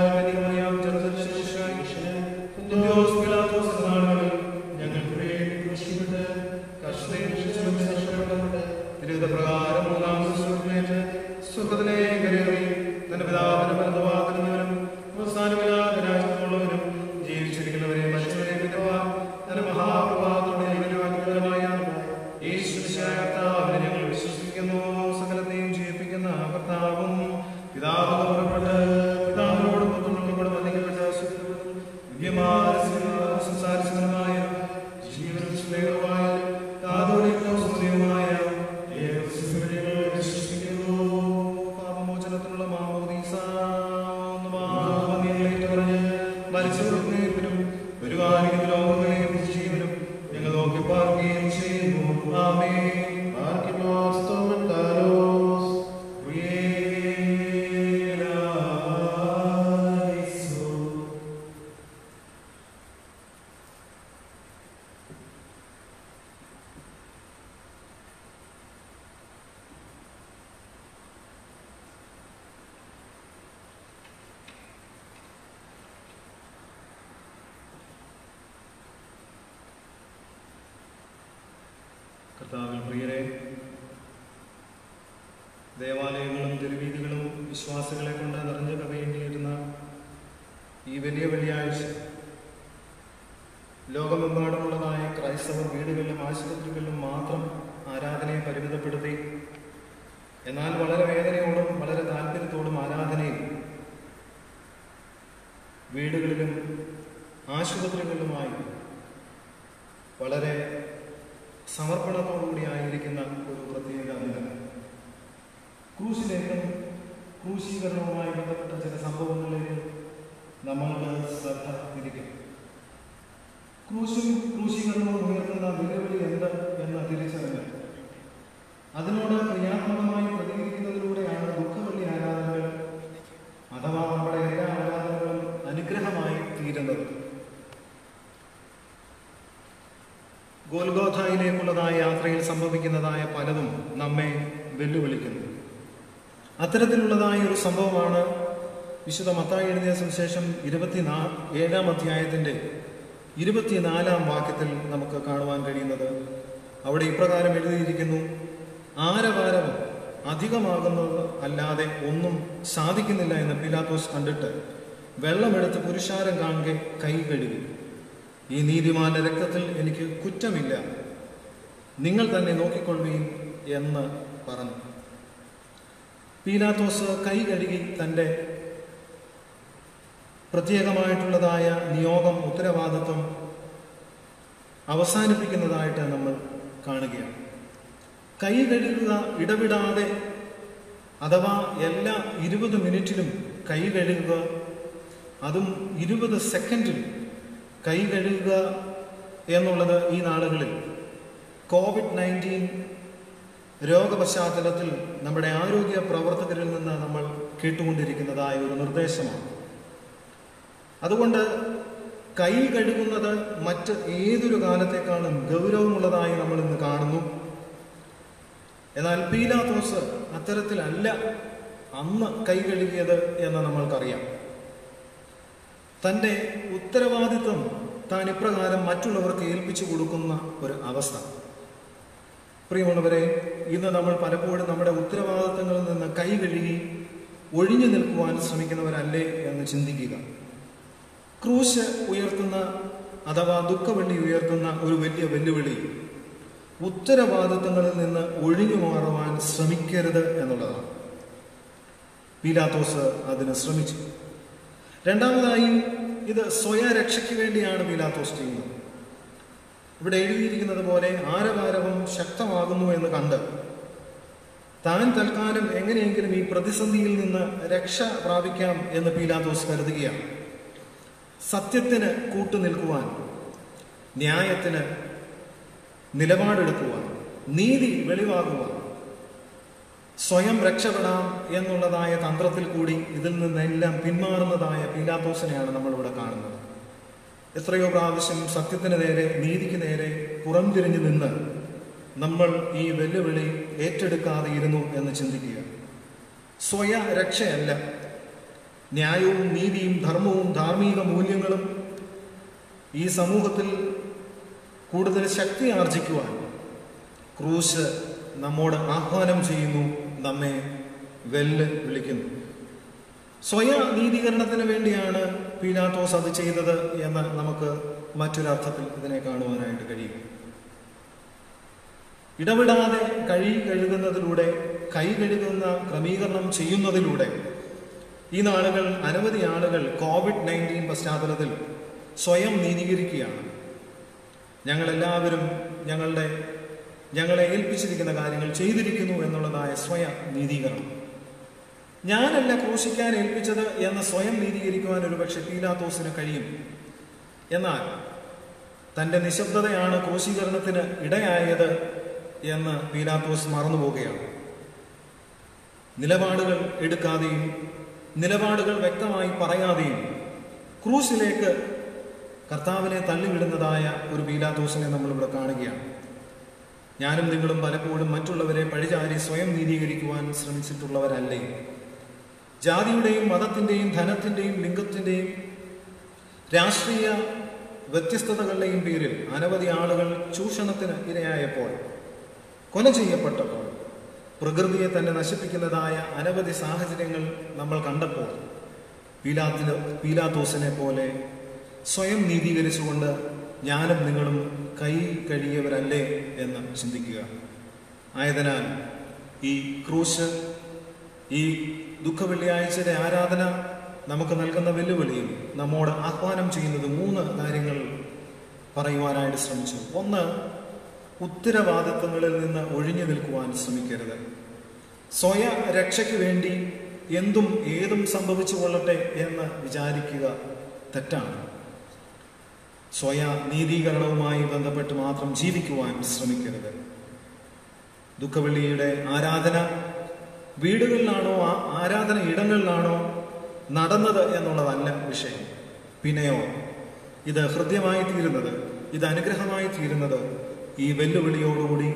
Speaker 1: ഞങ്ങൾക്ക് വേണ്ടി ക്രൂശിക്കപ്പെട്ട് തിരുവിധപ്രകാരം 3-ാം ദിവസം സുഖത്തിലെ കരേറി തന്റെ പിതാവിന്റെ വലതുഭാഗത്തിരുന്നവനും അവസാനമില്ലാത്ത രാജ്യത്തുള്ളവരും ജീവിച്ചിരിക്കുന്നവരെ മനുഷ്യരെ പിതാവാൻ തന്റെ മഹാപ്രഭാതത്തോടെ ജീവനുമായ യേശുവിനെ ഞങ്ങൾ വിശ്വസിക്കുന്നു. സകലത്തെയും ജീവിപ്പിക്കുന്ന കർത്താവും പിതാവ് പുറപ്പെട്ട് പിതാവിനോട് പുത്രനോട് വന്ദിക്കപ്പെട്ട സംസാരിച്ചവനുമായ ജീവനും സ്നേഹവുമായ വിശ്വസിക്കുന്നു. പാപമോചനത്തിനുള്ള മാമോദീസ പള്ളികളും തെരുവീതികളും വിശ്വാസികളെ കൊണ്ട് നിറഞ്ഞു കവിയേണ്ടിയിരുന്ന ഈ വലിയ വെള്ളിയാഴ്ച ലോകമെമ്പാടുമുള്ളതായ ക്രൈസ്തവർ വീടുകളിലും ആശുപത്രികളിലും മാത്രം ആരാധനയെ പരിമിതപ്പെടുത്തി, എന്നാൽ വളരെ വേദനയോടും വളരെ താല്പര്യത്തോടും ആരാധനയിൽ വീടുകളിലും ആശുപത്രികളിലുമായി വളരെ സമർപ്പണത്തോടുകൂടി ആയിരിക്കുന്ന ഒരു പ്രത്യേക ദിനം. ക്രൂശിലേക്കും ക്രൂശീകരണവുമായി ബന്ധപ്പെട്ട ചില സംഭവങ്ങളിലേക്ക് നമ്മൾക്ക് ശ്രദ്ധ തിരിക്കും. ക്രൂശും ക്രൂശീകരണവും ഉയർത്തുന്ന വെല്ലുവിളി എന്ത് എന്ന് തിരിച്ചറിഞ്ഞ് അതിനോട് ക്രിയാത്മകമായി പ്രതികരിക്കുന്നതിലൂടെയാണ് ദുഃഖവെള്ളി ആരാധനകൾ അഥവാ നമ്മുടെ എല്ലാ ആരാധനകളും അനുഗ്രഹമായി തീരുന്നത്. ഗോൽഗോഥായിലേക്കുള്ളതായ യാത്രയിൽ സംഭവിക്കുന്നതായ പലതും നമ്മെ വെല്ലുവിളിക്കുന്നു. അത്തരത്തിലുള്ളതായ ഒരു സംഭവമാണ് വിശുദ്ധ മത്തായി എഴുതിയ സുവിശേഷം 27-ാം അധ്യായത്തിൻ്റെ 24-ാം വാക്യത്തിൽ നമുക്ക് കാണുവാൻ കഴിയുന്നത്. അവിടെ ഇപ്രകാരം എഴുതിയിരിക്കുന്നു: ആരവാരവും അധികമാകുന്നത് അല്ലാതെ ഒന്നും സാധിക്കുന്നില്ല എന്ന് പീലാത്തോസ് കണ്ടിട്ട് വെള്ളമെടുത്ത് പുരുഷാരം കാണുക കൈ കഴുകി, ഈ നീതിമാന്റെ രക്തത്തിൽ എനിക്ക് കുറ്റമില്ല, നിങ്ങൾ തന്നെ നോക്കിക്കൊള്ളുകയും എന്ന് പറഞ്ഞു. പീലാത്തോസ് കൈ കഴുകി തൻ്റെ പ്രത്യേകമായിട്ടുള്ളതായ നിയോഗം, ഉത്തരവാദിത്വം അവസാനിപ്പിക്കുന്നതായിട്ട് നമ്മൾ കാണുകയാണ്. കൈ കഴുകുക ഇടവിടാതെ, അഥവാ എല്ലാ 20 മിനിറ്റിലും കൈ കഴുകുക, അതും 20 സെക്കൻഡിൽ കൈ കഴുകുക എന്നുള്ളത് ഈ നാളുകളിൽ COVID-19 രോഗപശ്ചാത്തലത്തിൽ നമ്മുടെ ആരോഗ്യ പ്രവർത്തകരിൽ നിന്ന് നമ്മൾ കേട്ടുകൊണ്ടിരിക്കുന്നതായ ഒരു നിർദ്ദേശമാണ്. അതുകൊണ്ട് കൈ കഴുകുന്നത് മറ്റ് ഏതൊരു കാലത്തേക്കാളും ഗൗരവമുള്ളതായി നമ്മൾ ഇന്ന് കാണുന്നു. എന്നാൽ പീലാത്തോസ് അത്തരത്തിലല്ല അന്ന് കൈ കഴുകിയത് എന്ന് നമ്മൾക്കറിയാം. തൻ്റെ ഉത്തരവാദിത്വം താൻ ഇപ്രകാരം മറ്റുള്ളവർക്ക് ഏൽപ്പിച്ചു കൊടുക്കുന്ന ഒരു അവസ്ഥ. പ്രിയമുള്ളവരെ, ഇന്ന് നമ്മൾ പലപ്പോഴും നമ്മുടെ ഉത്തരവാദിത്തങ്ങളിൽ നിന്ന് കൈ കഴുകി ഒഴിഞ്ഞു നിൽക്കുവാൻ ശ്രമിക്കുന്നവരല്ലേ എന്ന് ചിന്തിക്കുക. ക്രൂശ് ഉയർത്തുന്ന അഥവാ ദുഃഖവെള്ളി ഉയർത്തുന്ന ഒരു വലിയ വെല്ലുവിളി ഉത്തരവാദിത്തങ്ങളിൽ നിന്ന് ഒഴിഞ്ഞു മാറുവാൻ ശ്രമിക്കരുത് എന്നുള്ളതാണ്. പീലാത്തോസ് അതിന് ശ്രമിച്ചു. രണ്ടാമതായി, ഇത് സ്വയരക്ഷയ്ക്ക് വേണ്ടിയാണ് പീലാത്തോസ് ചെയ്യുന്നത്. ഇവിടെ എഴുതിയിരിക്കുന്നത് പോലെ ആരവാരവും ശക്തമാകുന്നു എന്ന് കണ്ട് താൻ തൽക്കാലം എങ്ങനെയെങ്കിലും ഈ പ്രതിസന്ധിയിൽ നിന്ന് രക്ഷ പ്രാപിക്കാം എന്ന് പീലാത്തോസ് കരുതുകയാണ്. സത്യത്തിന് കൂട്ടുനിൽക്കുവാൻ, ന്യായത്തിന് നിലപാടെടുക്കുവാൻ, നീതി വെളിവാകുവാൻ, സ്വയം രക്ഷപ്പെടാം എന്നുള്ളതായ തന്ത്രത്തിൽ കൂടി ഇതിൽ നിന്നെല്ലാം പിന്മാറുന്നതായ പീലാത്തോസിനെയാണ് നമ്മളിവിടെ കാണുന്നത്. എത്രയോ പ്രാവശ്യം സത്യത്തിന് നേരെ, നീതിക്ക് നേരെ പുറംതിരിഞ്ഞു നിന്ന് നമ്മൾ ഈ വെല്ലുവിളി ഏറ്റെടുക്കാതെ ഇരുന്നു എന്ന് ചിന്തിക്കുക. സ്വയരക്ഷയല്ല, ന്യായവും നീതിയും ധർമ്മവും ധാർമ്മിക മൂല്യങ്ങളും ഈ സമൂഹത്തിൽ കൂടുതൽ ശക്തി ആർജിക്കുവാൻ ക്രൂശ് നമ്മോട് ആഹ്വാനം ചെയ്യുന്നു, നമ്മെ വിളിക്കുന്നു. സ്വയ നീതീകരണത്തിന് വേണ്ടിയാണ് പീലാത്തോസ് അത് ചെയ്തത് എന്ന് നമുക്ക് മറ്റൊരർത്ഥത്തിൽ ഇതിനെ കാണുവാനായിട്ട് കഴിയും. ഇടവിടാതെ കഴുകുന്നതിലൂടെ, കൈ കഴുകുന്ന ക്രമീകരണം ചെയ്യുന്നതിലൂടെ ഈ നാളുകൾ അനവധി ആളുകൾ COVID-19 പശ്ചാത്തലത്തിൽ സ്വയം നീതീകരിക്കുകയാണ്. ഞങ്ങളെല്ലാവരും ഞങ്ങളെ ഏൽപ്പിച്ചിരിക്കുന്ന കാര്യങ്ങൾ ചെയ്തിരിക്കുന്നു എന്നുള്ളതായ സ്വയം നീതീകരണം. ഞാനല്ല ക്രൂശിക്കാൻ ഏൽപ്പിച്ചത് എന്ന് സ്വയം നീതീകരിക്കുവാൻ ഒരുപക്ഷെ പീലാത്തോസിന് കഴിയും. എന്നാൽ തൻ്റെ നിശബ്ദതയാണ് ക്രൂശീകരണത്തിന് ഇടയായത് എന്ന് പീലാത്തോസ് മറന്നുപോവുകയാണ്. നിലപാടുകൾ എടുക്കാതെയും നിലപാടുകൾ വ്യക്തമായി പറയാതെയും ക്രൂശിലേക്ക് കർത്താവിനെ തള്ളിവിടുന്നതായ ഒരു പീലാത്തോസിനെ നമ്മളിവിടെ കാണുകയാണ്. ഞാനും നിങ്ങളും പലപ്പോഴും മറ്റുള്ളവരെ പഴിചാരി സ്വയം നീതീകരിക്കുവാൻ ശ്രമിച്ചിട്ടുള്ളവരല്ലേ? ജാതിയുടെയും മതത്തിൻ്റെയും ധനത്തിൻ്റെയും ലിംഗത്തിൻ്റെയും രാഷ്ട്രീയ വ്യത്യസ്തതകളുടെയും പേരിൽ അനവധി ആളുകൾ ചൂഷണത്തിന് ഇരയായപ്പോൾ, കൊല ചെയ്യപ്പെട്ടപ്പോൾ, പ്രകൃതിയെ തന്നെ നശിപ്പിക്കുന്നതായ അനവധി സാഹചര്യങ്ങൾ നമ്മൾ കണ്ടപ്പോൾ പീലാത്തോസിനെ പോലെ സ്വയം നീതീകരിച്ചുകൊണ്ട് ഞാനും നിങ്ങളും കൈ കഴിയവരല്ലേ എന്ന് ചിന്തിക്കുക. ആയതിനാൽ ഈ ക്രൂശ്, ഈ ദുഃഖവെള്ളിയാഴ്ചയുടെ ആരാധന നമുക്ക് നൽകുന്ന വെല്ലുവിളിയും നമ്മോട് ആഹ്വാനം ചെയ്യുന്നത് 3 കാര്യങ്ങൾ പറയുവാനായിട്ട് ശ്രമിച്ചു. 1, ഉത്തരവാദിത്വങ്ങളിൽ നിന്ന് ഒഴിഞ്ഞു നിൽക്കുവാൻ ശ്രമിക്കരുത്. സ്വയ രക്ഷയ്ക്ക് വേണ്ടി എന്തും ഏതും സംഭവിച്ചു കൊള്ളട്ടെ എന്ന് വിചാരിക്കുക തെറ്റാണ്. സ്വയ നീതീകരണവുമായി ബന്ധപ്പെട്ട് മാത്രം ജീവിക്കുവാൻ ശ്രമിക്കരുത്. ദുഃഖവെള്ളിയുടെ ആരാധന വീടുകളിലാണോ ആരാധന ഇടങ്ങളിലാണോ നടന്നത് എന്നുള്ളതല്ല വിഷയം. പിന്നെയോ ഇത് ഹൃദ്യമായി തീരുന്നത്, ഇത് അനുഗ്രഹമായി തീരുന്നത് ഈ വെല്ലുവിളിയോടുകൂടി,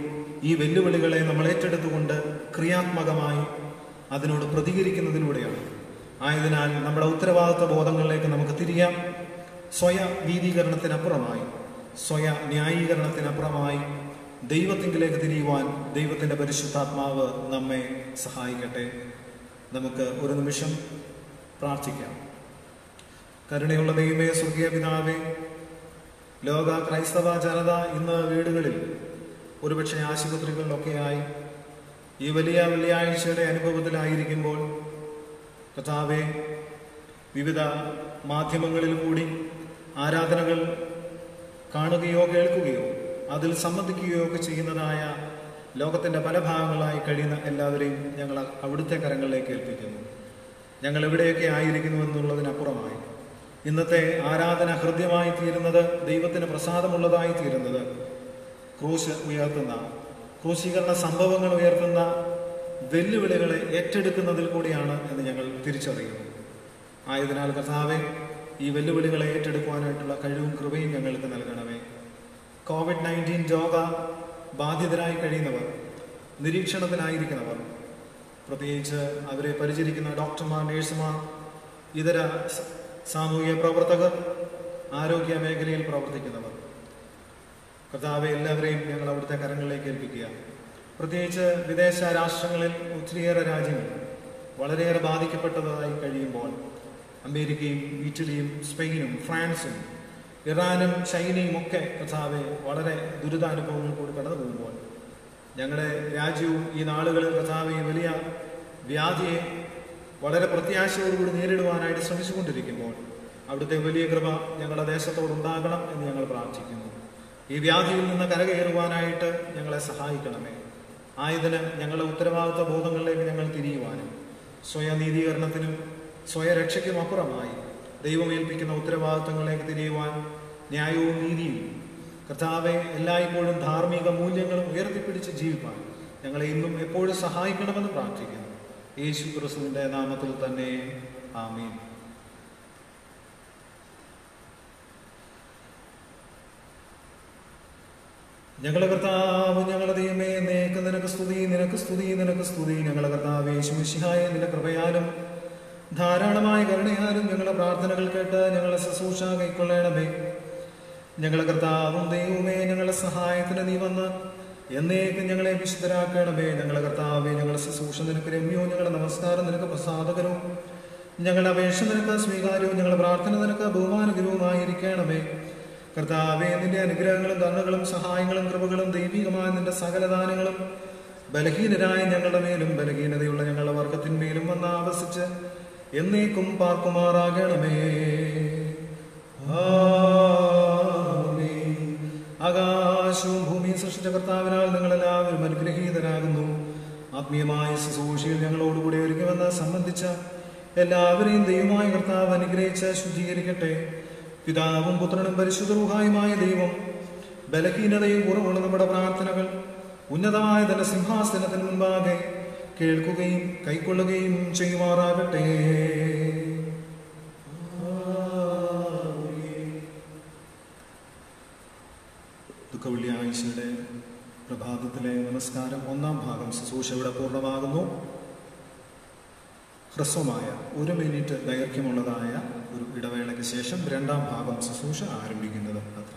Speaker 1: ഈ വെല്ലുവിളികളെ നമ്മൾ ഏറ്റെടുത്തുകൊണ്ട് ക്രിയാത്മകമായി അതിനോട് പ്രതികരിക്കുന്നതിലൂടെയാണ്. ആയതിനാൽ നമ്മുടെ ഉത്തരവാദിത്വ ബോധങ്ങളിലേക്ക് നമുക്ക് തിരിയാം. സ്വയ നീതീകരണത്തിനപ്പുറമായി, സ്വയ ന്യായീകരണത്തിനപ്പുറമായി ദൈവത്തിങ്കിലേക്ക് തിരിയുവാൻ ദൈവത്തിൻ്റെ പരിശുദ്ധാത്മാവ് നമ്മെ സഹായിക്കട്ടെ. നമുക്ക് ഒരു നിമിഷം പ്രാർത്ഥിക്കാം. കരുണയുള്ള ദൈവമേ, സ്വർഗീയ പിതാവേ, ലോക ക്രൈസ്തവ ജനത ഇന്ന് വീടുകളിൽ, ഒരുപക്ഷെ ആശുപത്രികളിലൊക്കെയായി ഈ വലിയ വെള്ളിയാഴ്ചയുടെ അനുഭവത്തിലായിരിക്കുമ്പോൾ കർത്താവേ, വിവിധ മാധ്യമങ്ങളിൽ കൂടി ആരാധനകൾ കാണുകയോ കേൾക്കുകയോ അതിൽ സംബന്ധിക്കുകയോ ഒക്കെ ചെയ്യുന്നതായ ലോകത്തിൻ്റെ പല ഭാഗങ്ങളായി കഴിയുന്ന എല്ലാവരെയും ഞങ്ങൾ അവിടുത്തെ കരങ്ങളിലേക്ക് ഏൽപ്പിക്കുന്നു. ഞങ്ങൾ എവിടെയൊക്കെ ആയിരിക്കുന്നു എന്നുള്ളതിനപ്പുറമായി ഇന്നത്തെ ആരാധന ഹൃദ്യമായി തീരുന്നത്, ദൈവത്തിന് പ്രസാദമുള്ളതായി തീരുന്നത് ക്രൂശ് ഉയർത്തുന്ന, ക്രൂശീകരണ സംഭവങ്ങൾ ഉയർത്തുന്ന വെല്ലുവിളികളെ ഏറ്റെടുക്കുന്നതിൽ കൂടിയാണ് എന്ന് ഞങ്ങൾ തിരിച്ചറിയുന്നു. ആയതിനാൽ കർത്താവേ, ഈ വെല്ലുവിളികളെ ഏറ്റെടുക്കുവാനായിട്ടുള്ള കഴിവും കൃപയും ഞങ്ങൾക്ക് നൽകണമേ. COVID-19 രോഗ ബാധിതരായി കഴിയുന്നവർ, നിരീക്ഷണത്തിലായിരിക്കുന്നവർ, പ്രത്യേകിച്ച് അവരെ പരിചരിക്കുന്ന ഡോക്ടർമാർ, നഴ്സുമാർ, ഇതര സാമൂഹിക പ്രവർത്തകർ, ആരോഗ്യ മേഖലയിൽ പ്രവർത്തിക്കുന്നവർ, കർത്താവെ, എല്ലാവരെയും ഞങ്ങൾ അവിടുത്തെ കരങ്ങളിലേക്ക് ഏൽപ്പിക്കുക. പ്രത്യേകിച്ച് വിദേശ രാഷ്ട്രങ്ങളിൽ ഒത്തിരിയേറെ രാജ്യങ്ങൾ വളരെയേറെ ബാധിക്കപ്പെട്ടതായി കഴിയുമ്പോൾ, അമേരിക്കയും ഇറ്റലിയും സ്പെയിനും ഫ്രാൻസും ഇറാനും ചൈനയും ഒക്കെ കർത്താവെ വളരെ ദുരിതാനുഭവങ്ങൾ കൂടി കടന്നു പോകുമ്പോൾ, ഞങ്ങളുടെ രാജ്യവും ഈ നാളുകളിൽ കർത്താവെ വലിയ വ്യാധിയെ വളരെ പ്രത്യാശയോടുകൂടി നേരിടുവാനായിട്ട് ശ്രമിച്ചുകൊണ്ടിരിക്കുമ്പോൾ അവിടുത്തെ വലിയ കൃപ ഞങ്ങളുടെ ദേശത്തോടുണ്ടാകണം എന്ന് ഞങ്ങൾ പ്രാർത്ഥിക്കുന്നു. ഈ വ്യാധിയിൽ നിന്ന് കരകയറുവാനായിട്ട് ഞങ്ങളെ സഹായിക്കണമേ. ആയതിന് ഞങ്ങളുടെ ഉത്തരവാദിത്വ ബോധങ്ങളിലേക്ക് ഞങ്ങൾ തിരിയുവാനും സ്വയനീതീകരണത്തിനും സ്വയരക്ഷയ്ക്കും അപ്പുറമായി ദൈവം ഏൽപ്പിക്കുന്ന ഉത്തരവാദിത്വങ്ങളിലേക്ക് തിരിയുവാൻ ന്യായവും നീതിയും കർത്താവെ എല്ലായ്പ്പോഴും ധാർമ്മിക മൂല്യങ്ങളും ഉയർത്തിപ്പിടിച്ച് ജീവിപ്പാൻ ഞങ്ങളെ ഇന്നും എപ്പോഴും സഹായിക്കണമെന്ന് പ്രാർത്ഥിക്കുന്നു. യേശു ക്രിസ്തുവിന്റെ നാമത്തിൽ തന്നെ, ആമീൻ. ഞങ്ങളുടെ കർത്താവ്, ഞങ്ങളുടെ ദൈവമേ, നിനക്ക് സ്തുതി, നിനക്ക് സ്തുതി, നിനക്ക് സ്തുതി. ഞങ്ങളുടെ കർത്താവ് യേശു മിശിഹായ നിന്റെ കൃപയാലും ധാരാളമായ കരുണയാലും ഞങ്ങളുടെ പ്രാർത്ഥനകൾ കേട്ട് ഞങ്ങളെ ശുശ്രൂഷ കൈക്കൊള്ളണമേ. ഞങ്ങളുടെ കർത്താവും ദൈവമേ, ഞങ്ങളുടെ സഹായത്തിന് നീ വന്ന് എന്നേക്കും ഞങ്ങളെ വിശുദ്ധരാക്കണമേ. ഞങ്ങളുടെ കർത്താവേ, ഞങ്ങളുടെ ശുശ്രൂഷ നിനക്ക് രമ്യവും ഞങ്ങളുടെ നമസ്കാരം നിനക്ക് പ്രസാദകരവും ഞങ്ങളുടെ അപേക്ഷ നിനക്ക് സ്വീകാര്യവും ഞങ്ങളുടെ പ്രാർത്ഥന നിനക്ക് ബഹുമാനകരവുമായിരിക്കണമേ. കർത്താവേ, നിന്റെ അനുഗ്രഹങ്ങളും കരുണകളും സഹായങ്ങളും കൃപകളും ദൈവികമായ നിന്റെ സകലദാനങ്ങളും ബലഹീനരായ ഞങ്ങളുടെ മേലും ബലഹീനതയുള്ള ഞങ്ങളുടെ വർഗത്തിന്മേലും വന്ന് ആവസിച്ച് എന്നേക്കും പാർക്കുമാറാകണമേ. ആകാശവും ഭൂമിയും സൃഷ്ടിച്ച കർത്താവിനാൽ നിങ്ങളെല്ലാവരും അനുഗ്രഹീതരാകുന്നു. ആത്മീയമായ ശുശ്രൂഷയിൽ ഞങ്ങളോടുകൂടി ഒരുങ്ങിവന്ന് സംബന്ധിച്ച എല്ലാവരെയും ദൈവമായ കർത്താവ് അനുഗ്രഹിച്ച് ശുദ്ധീകരിക്കട്ടെ. പിതാവും പുത്രനും പരിശുദ്ധ റൂഹായുമായ ദൈവം ബലഹീനതയും കുറവുള്ള നമ്മുടെ പ്രാർത്ഥനകൾ ഉന്നതമായ തന്റെ സിംഹാസനത്തിന് മുൻപാകെ കേൾക്കുകയും കൈക്കൊള്ളുകയും ചെയ്യുമാറാകട്ടെ. ദുഃഖവെള്ളിയാഴ്ചയുടെ പ്രഭാതത്തിലെ നമസ്കാരം ഒന്നാം ഭാഗം ശുശ്രൂഷ ഇവിടെ പൂർണ്ണമാകുന്നു. ഹ്രസ്വമായ 1 മിനിറ്റ് ദൈർഘ്യമുള്ളതായ ഒരു ഇടവേളയ്ക്ക് ശേഷം രണ്ടാം ഭാഗം ശുശ്രൂഷ ആരംഭിക്കുന്നത് അത്ര.